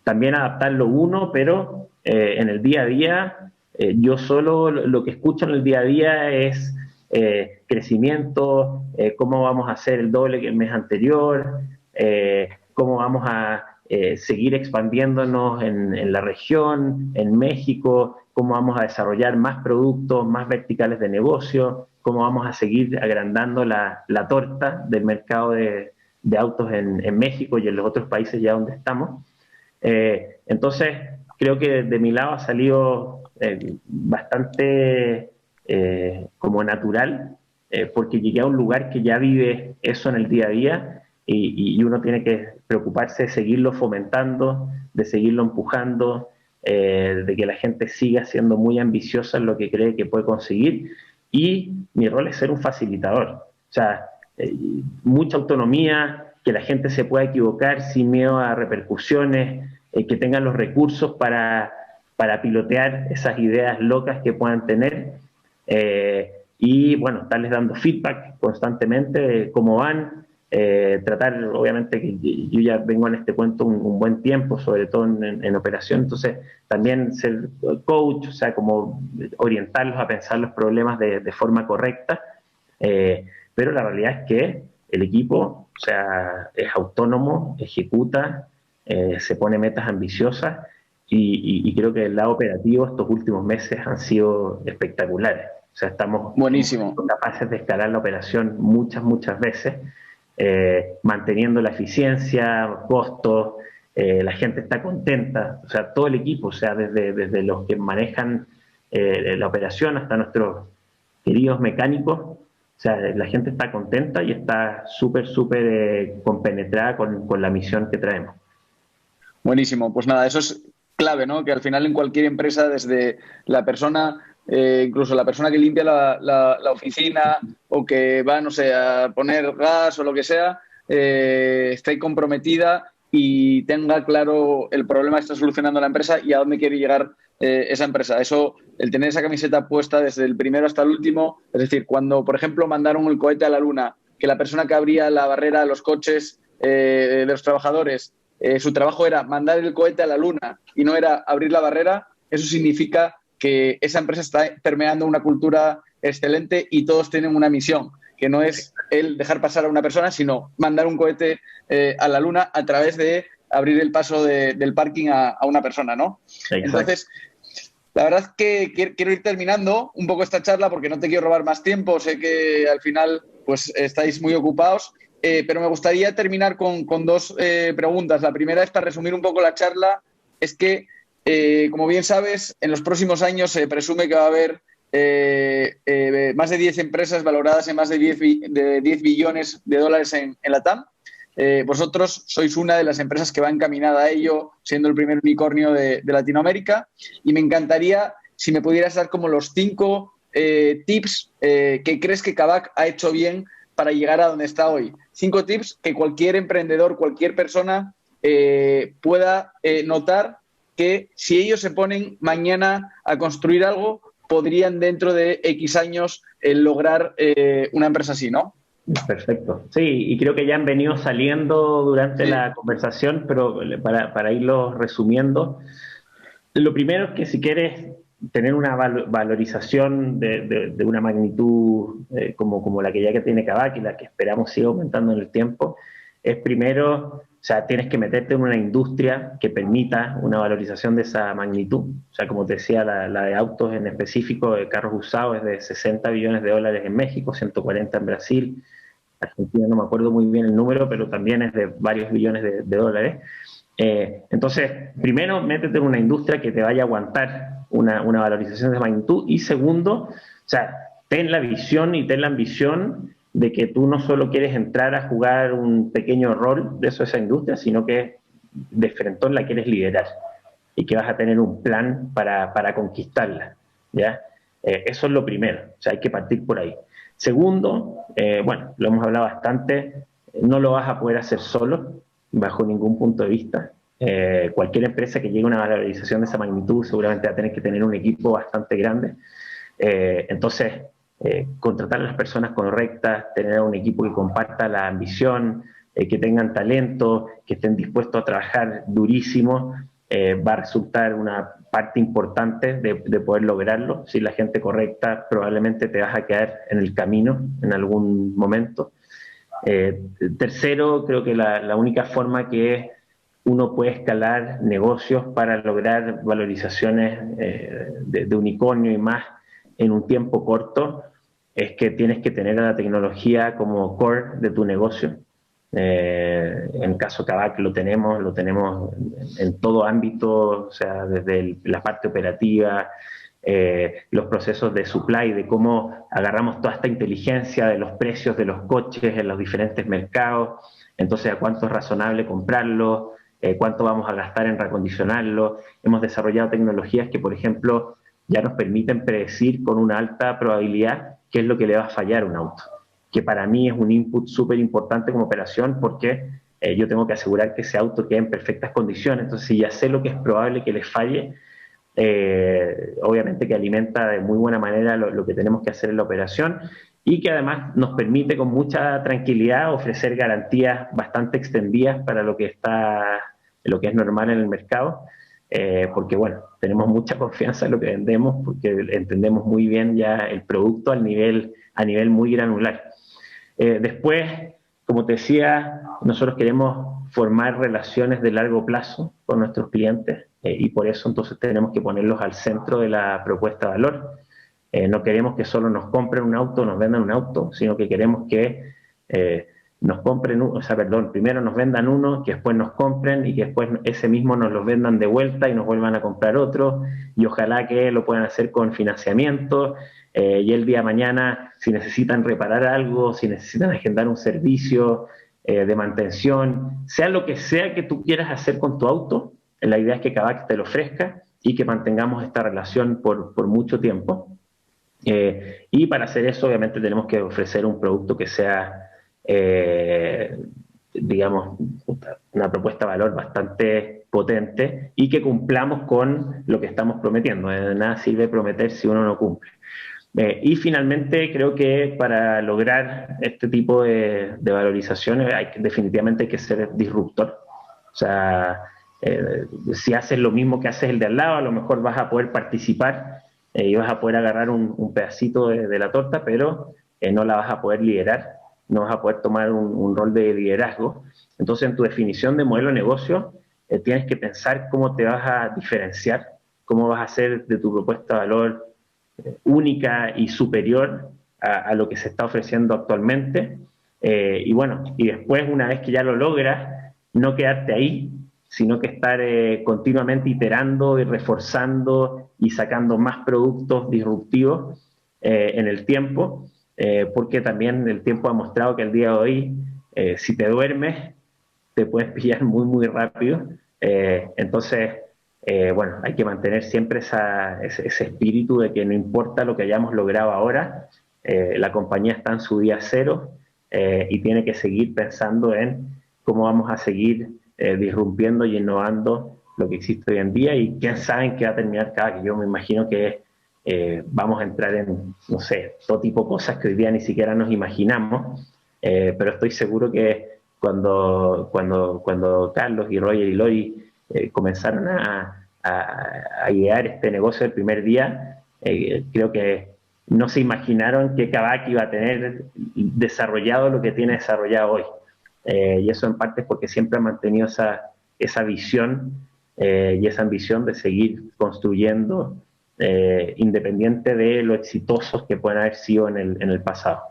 también adaptarlo uno, pero en el día a día, yo solo lo que escucho en el día a día es crecimiento, cómo vamos a hacer el doble que el mes anterior, cómo vamos a seguir expandiéndonos en la región, en México, cómo vamos a desarrollar más productos, más verticales de negocio, cómo vamos a seguir agrandando la torta del mercado de autos en México y en los otros países ya donde estamos. Entonces, creo que de mi lado ha salido bastante como natural, porque llegué a un lugar que ya vive eso en el día a día y uno tiene que preocuparse de seguirlo fomentando, de seguirlo empujando, de que la gente siga siendo muy ambiciosa en lo que cree que puede conseguir. Y mi rol es ser un facilitador, o sea, mucha autonomía, que la gente se pueda equivocar sin miedo a repercusiones, que tengan los recursos para pilotear esas ideas locas que puedan tener, y bueno, estarles dando feedback constantemente de cómo van, tratar, obviamente que yo ya vengo en este cuento un buen tiempo, sobre todo en operación, entonces también ser coach, o sea, como orientarlos a pensar los problemas de forma correcta, pero la realidad es que el equipo, o sea, es autónomo, ejecuta, se pone metas ambiciosas y creo que el lado operativo estos últimos meses han sido espectaculares. O sea, hemos Buenísimo. sido capaces de escalar la operación muchas veces, manteniendo la eficiencia, costos, la gente está contenta, o sea, todo el equipo, o sea, desde los que manejan la operación hasta nuestros queridos mecánicos, o sea, la gente está contenta y está súper compenetrada con la misión que traemos. Buenísimo. Pues nada, eso es clave, ¿no? Que al final en cualquier empresa, desde la persona, incluso la persona que limpia la oficina o que va, no sé, a poner gas o lo que sea, esté comprometida y tenga claro el problema que está solucionando la empresa y a dónde quiere llegar esa empresa. Eso, el tener esa camiseta puesta desde el primero hasta el último, es decir, cuando, por ejemplo, mandaron el cohete a la Luna, que la persona que abría la barrera de los coches de los trabajadores, su trabajo era mandar el cohete a la Luna y no era abrir la barrera, eso significa que esa empresa está permeando una cultura excelente y todos tienen una misión, que no es el dejar pasar a una persona, sino mandar un cohete a la Luna a través de abrir el paso del parking a una persona, ¿no? Exacto. Entonces, la verdad es que quiero ir terminando un poco esta charla porque no te quiero robar más tiempo. Sé que al final pues estáis muy ocupados, pero me gustaría terminar con dos preguntas. La primera es para resumir un poco la charla. Es que, como bien sabes, en los próximos años se presume que va a haber más de 10 empresas valoradas en más de 10 billones de dólares en la TAM. Vosotros sois una de las empresas que va encaminada a ello, siendo el primer unicornio de Latinoamérica, y me encantaría si me pudieras dar como los 5 tips que crees que Kavak ha hecho bien para llegar a donde está hoy. 5 tips que cualquier emprendedor, cualquier persona pueda notar que si ellos se ponen mañana a construir algo, podrían dentro de X años lograr una empresa así, ¿no? Perfecto. Sí, y creo que ya han venido saliendo durante Sí. la conversación, pero para irlo resumiendo, lo primero es que si quieres tener una valorización de una magnitud como la que ya que tiene Kavak y la que esperamos siga aumentando en el tiempo, es primero, o sea, tienes que meterte en una industria que permita una valorización de esa magnitud. O sea, como te decía, la de autos en específico, de carros usados, es de 60 billones de dólares en México, 140 en Brasil. Argentina no me acuerdo muy bien el número, pero también es de varios billones de dólares. Entonces, primero, métete en una industria que te vaya a aguantar una valorización de esa magnitud. Y segundo, o sea, ten la visión y ten la ambición de que tú no solo quieres entrar a jugar un pequeño rol de eso, esa industria, sino que de frentón la quieres liderar y que vas a tener un plan para conquistarla, ¿ya? Eso es lo primero, o sea, hay que partir por ahí. Segundo, bueno, lo hemos hablado bastante, no lo vas a poder hacer solo, bajo ningún punto de vista. Cualquier empresa que llegue a una valorización de esa magnitud seguramente va a tener que tener un equipo bastante grande. Entonces, contratar a las personas correctas, tener un equipo que comparta la ambición, que tengan talento, que estén dispuestos a trabajar durísimo, va a resultar una parte importante de poder lograrlo. Si la gente correcta, probablemente te vas a quedar en el camino en algún momento. Tercero, creo que la única forma que uno puede escalar negocios para lograr valorizaciones de unicornio y más en un tiempo corto es que tienes que tener a la tecnología como core de tu negocio. En caso Kavak lo tenemos en todo ámbito, o sea, desde la parte operativa, los procesos de supply, de cómo agarramos toda esta inteligencia de los precios de los coches en los diferentes mercados, entonces a cuánto es razonable comprarlo, cuánto vamos a gastar en reacondicionarlo. Hemos desarrollado tecnologías que, por ejemplo, ya nos permiten predecir con una alta probabilidad qué es lo que le va a fallar a un auto, que para mí es un input súper importante como operación porque yo tengo que asegurar que ese auto quede en perfectas condiciones. Entonces, si ya sé lo que es probable que le falle, obviamente que alimenta de muy buena manera lo que tenemos que hacer en la operación y que además nos permite con mucha tranquilidad ofrecer garantías bastante extendidas para lo que es normal en el mercado, porque bueno, tenemos mucha confianza en lo que vendemos porque entendemos muy bien ya el producto a nivel muy granular. Después, como te decía, nosotros queremos formar relaciones de largo plazo con nuestros clientes y por eso entonces tenemos que ponerlos al centro de la propuesta de valor. No queremos que solo nos compren un auto, nos vendan un auto, sino que queremos que nos compren, o sea, perdón, primero nos vendan uno, que después nos compren y que después ese mismo nos lo vendan de vuelta y nos vuelvan a comprar otro, y ojalá que lo puedan hacer con financiamiento, y el día de mañana, si necesitan reparar algo, si necesitan agendar un servicio de mantención, sea lo que sea que tú quieras hacer con tu auto, la idea es que Kavak te lo ofrezca y que mantengamos esta relación por mucho tiempo. Y para hacer eso, obviamente, tenemos que ofrecer un producto que sea, digamos, una propuesta de valor bastante potente y que cumplamos con lo que estamos prometiendo. De nada sirve prometer si uno no cumple. Y finalmente, creo que para lograr este tipo de valorizaciones definitivamente hay que ser disruptor. O sea, si haces lo mismo que haces el de al lado, a lo mejor vas a poder participar y vas a poder agarrar un pedacito de la torta, pero no la vas a poder liderar, no vas a poder tomar un rol de liderazgo. Entonces, en tu definición de modelo de negocio, tienes que pensar cómo te vas a diferenciar, cómo vas a hacer de tu propuesta de valor única y superior a lo que se está ofreciendo actualmente. Y bueno, y después, una vez que ya lo logras, no quedarte ahí, sino que estar continuamente iterando y reforzando y sacando más productos disruptivos en el tiempo, porque también el tiempo ha mostrado que el día de hoy, si te duermes, te puedes pillar muy, muy rápido. Entonces, bueno, hay que mantener siempre ese espíritu de que no importa lo que hayamos logrado ahora, la compañía está en su día cero y tiene que seguir pensando en cómo vamos a seguir disrumpiendo y innovando lo que existe hoy en día y quién sabe en qué va a terminar cada que yo me imagino que vamos a entrar en, no sé, todo tipo de cosas que hoy día ni siquiera nos imaginamos, pero estoy seguro que cuando Carlos y Roger y Lori comenzaron a idear este negocio el primer día, creo que no se imaginaron que Kavak iba a tener desarrollado lo que tiene desarrollado hoy. y eso en parte es porque siempre ha mantenido esa visión y esa ambición de seguir construyendo, independiente de lo exitosos que puedan haber sido en el pasado.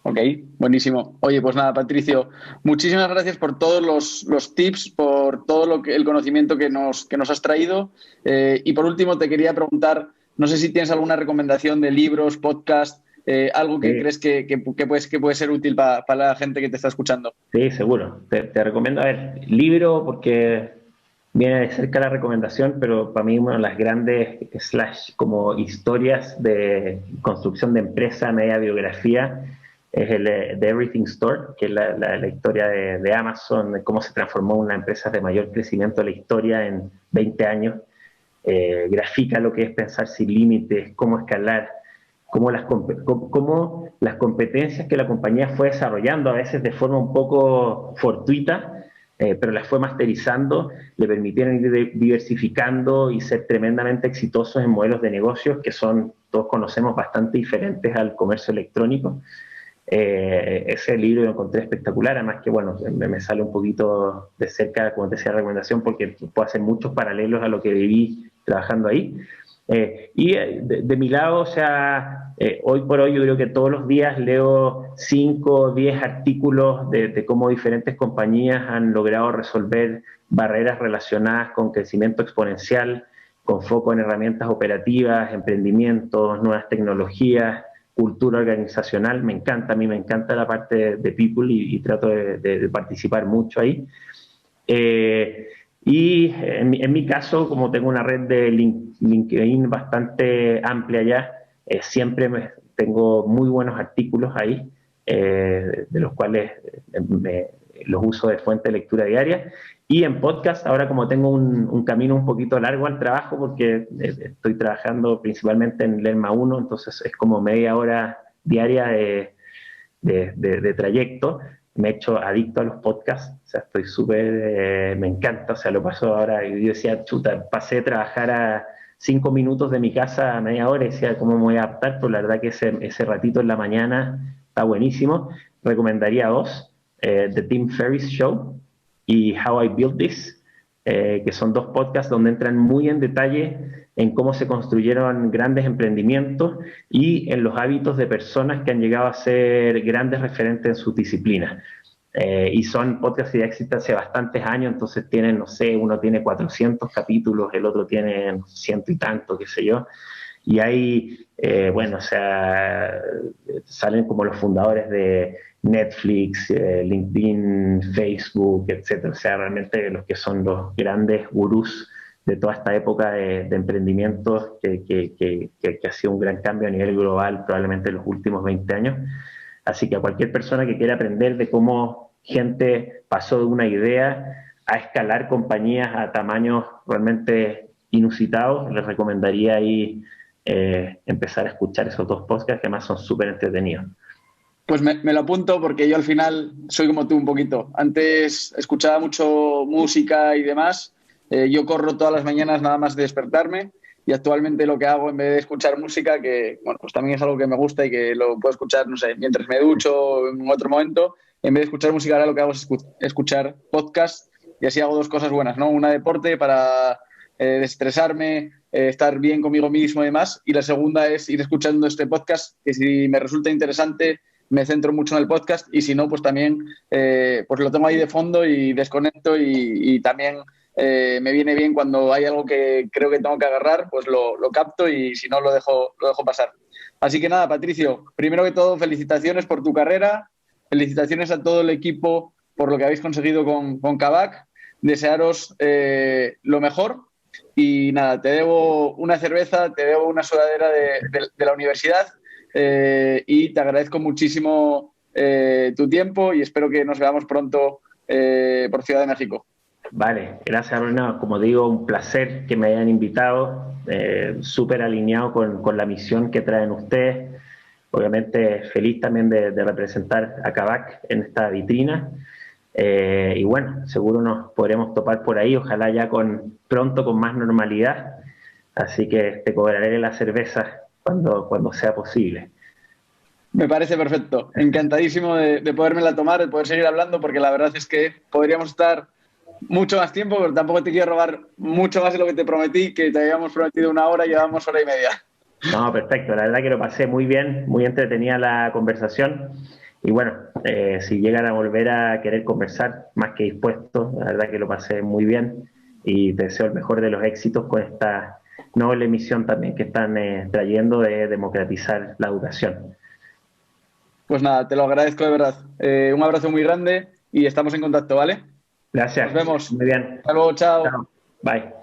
Ok, buenísimo. Oye, pues nada, Patricio, muchísimas gracias por todos los tips, por todo el conocimiento que nos has traído. Y por último, te quería preguntar, no sé si tienes alguna recomendación de libros, podcast, algo que crees que puede ser útil para la gente que te está escuchando. Sí, seguro. Te recomiendo, a ver, libro porque viene de cerca la recomendación, pero para mí una de las grandes como historias de construcción de empresa, media biografía, es el The Everything Store, que es la historia de Amazon, de cómo se transformó una empresa de mayor crecimiento de la historia en 20 años. Grafica lo que es pensar sin límites, cómo escalar, cómo las competencias que la compañía fue desarrollando, a veces de forma un poco fortuita, pero las fue masterizando, le permitieron ir diversificando y ser tremendamente exitosos en modelos de negocios que son, todos conocemos, bastante diferentes al comercio electrónico. Ese libro lo encontré espectacular, además que bueno, me sale un poquito de cerca, como te decía, la recomendación, porque puedo hacer muchos paralelos a lo que viví trabajando ahí. De mi lado, o sea, hoy por hoy yo creo que todos los días leo 5 o 10 artículos de cómo diferentes compañías han logrado resolver barreras relacionadas con crecimiento exponencial, con foco en herramientas operativas, emprendimientos, nuevas tecnologías, cultura organizacional. A mí me encanta la parte de people y trato de participar mucho ahí. Y en mi caso, como tengo una red de LinkedIn bastante amplia ya, siempre tengo muy buenos artículos ahí, de los cuales los uso de fuente de lectura diaria. Y en podcast, ahora como tengo un camino un poquito largo al trabajo, porque estoy trabajando principalmente en Lerma 1, entonces es como media hora diaria de trayecto. Me he hecho adicto a los podcasts, o sea, estoy súper, me encanta, o sea, lo paso ahora, y yo decía, chuta, pasé de trabajar a 5 minutos de mi casa a media hora y decía, ¿cómo me voy a adaptar? Pero la verdad que ese ratito en la mañana está buenísimo. Recomendaría dos, The Tim Ferriss Show y How I Built This, que son dos podcasts donde entran muy en detalle en cómo se construyeron grandes emprendimientos y en los hábitos de personas que han llegado a ser grandes referentes en sus disciplinas. Y son podcasts que ya existen hace bastantes años, entonces tienen, no sé, uno tiene 400 capítulos, el otro tiene 100 y tanto, qué sé yo. Y ahí, bueno, o sea, salen como los fundadores de Netflix, LinkedIn, Facebook, etcétera. O sea, realmente los que son los grandes gurús de toda esta época de emprendimientos que ha sido un gran cambio a nivel global, probablemente en los últimos 20 años. Así que a cualquier persona que quiera aprender de cómo gente pasó de una idea a escalar compañías a tamaños realmente inusitados, les recomendaría ahí empezar a escuchar esos dos podcasts que además son súper entretenidos. Pues me lo apunto porque yo al final soy como tú un poquito. Antes escuchaba mucho música y demás. Yo corro todas las mañanas nada más de despertarme y actualmente lo que hago en vez de escuchar música, que bueno, pues también es algo que me gusta y que lo puedo escuchar, no sé, mientras me ducho o en otro momento, en vez de escuchar música ahora lo que hago es escuchar podcast y así hago dos cosas buenas, ¿no? Una deporte para desestresarme, estar bien conmigo mismo y demás, y la segunda es ir escuchando este podcast que si me resulta interesante me centro mucho en el podcast y si no, pues también pues lo tengo ahí de fondo y desconecto y también me viene bien cuando hay algo que creo que tengo que agarrar, pues lo capto y si no lo dejo pasar. Así que nada, Patricio, primero que todo, felicitaciones por tu carrera, felicitaciones a todo el equipo por lo que habéis conseguido con Kavak, desearos lo mejor y nada, te debo una cerveza, te debo una sudadera de la universidad y te agradezco muchísimo tu tiempo y espero que nos veamos pronto por Ciudad de México. Vale, gracias Bruno. Como digo, un placer que me hayan invitado, súper alineado con la misión que traen ustedes. Obviamente feliz también de representar a Kavak en esta vitrina. Y bueno, seguro nos podremos topar por ahí, ojalá ya pronto con más normalidad. Así que te cobraré la cerveza cuando sea posible. Me parece perfecto. Encantadísimo de podérmela tomar, de poder seguir hablando, porque la verdad es que podríamos estar mucho más tiempo, pero tampoco te quiero robar mucho más de lo que te prometí, que te habíamos prometido 1 hora y llevamos 1 hora y media. No, perfecto. La verdad que lo pasé muy bien, muy entretenida la conversación. Y bueno, si llegan a volver a querer conversar, más que dispuesto, la verdad que lo pasé muy bien y te deseo el mejor de los éxitos con esta noble misión también que están trayendo de democratizar la educación. Pues nada, te lo agradezco de verdad. Un abrazo muy grande y estamos en contacto, ¿vale? Nos Gracias. vemos. Muy bien. Hasta luego, chao. Chao. Bye.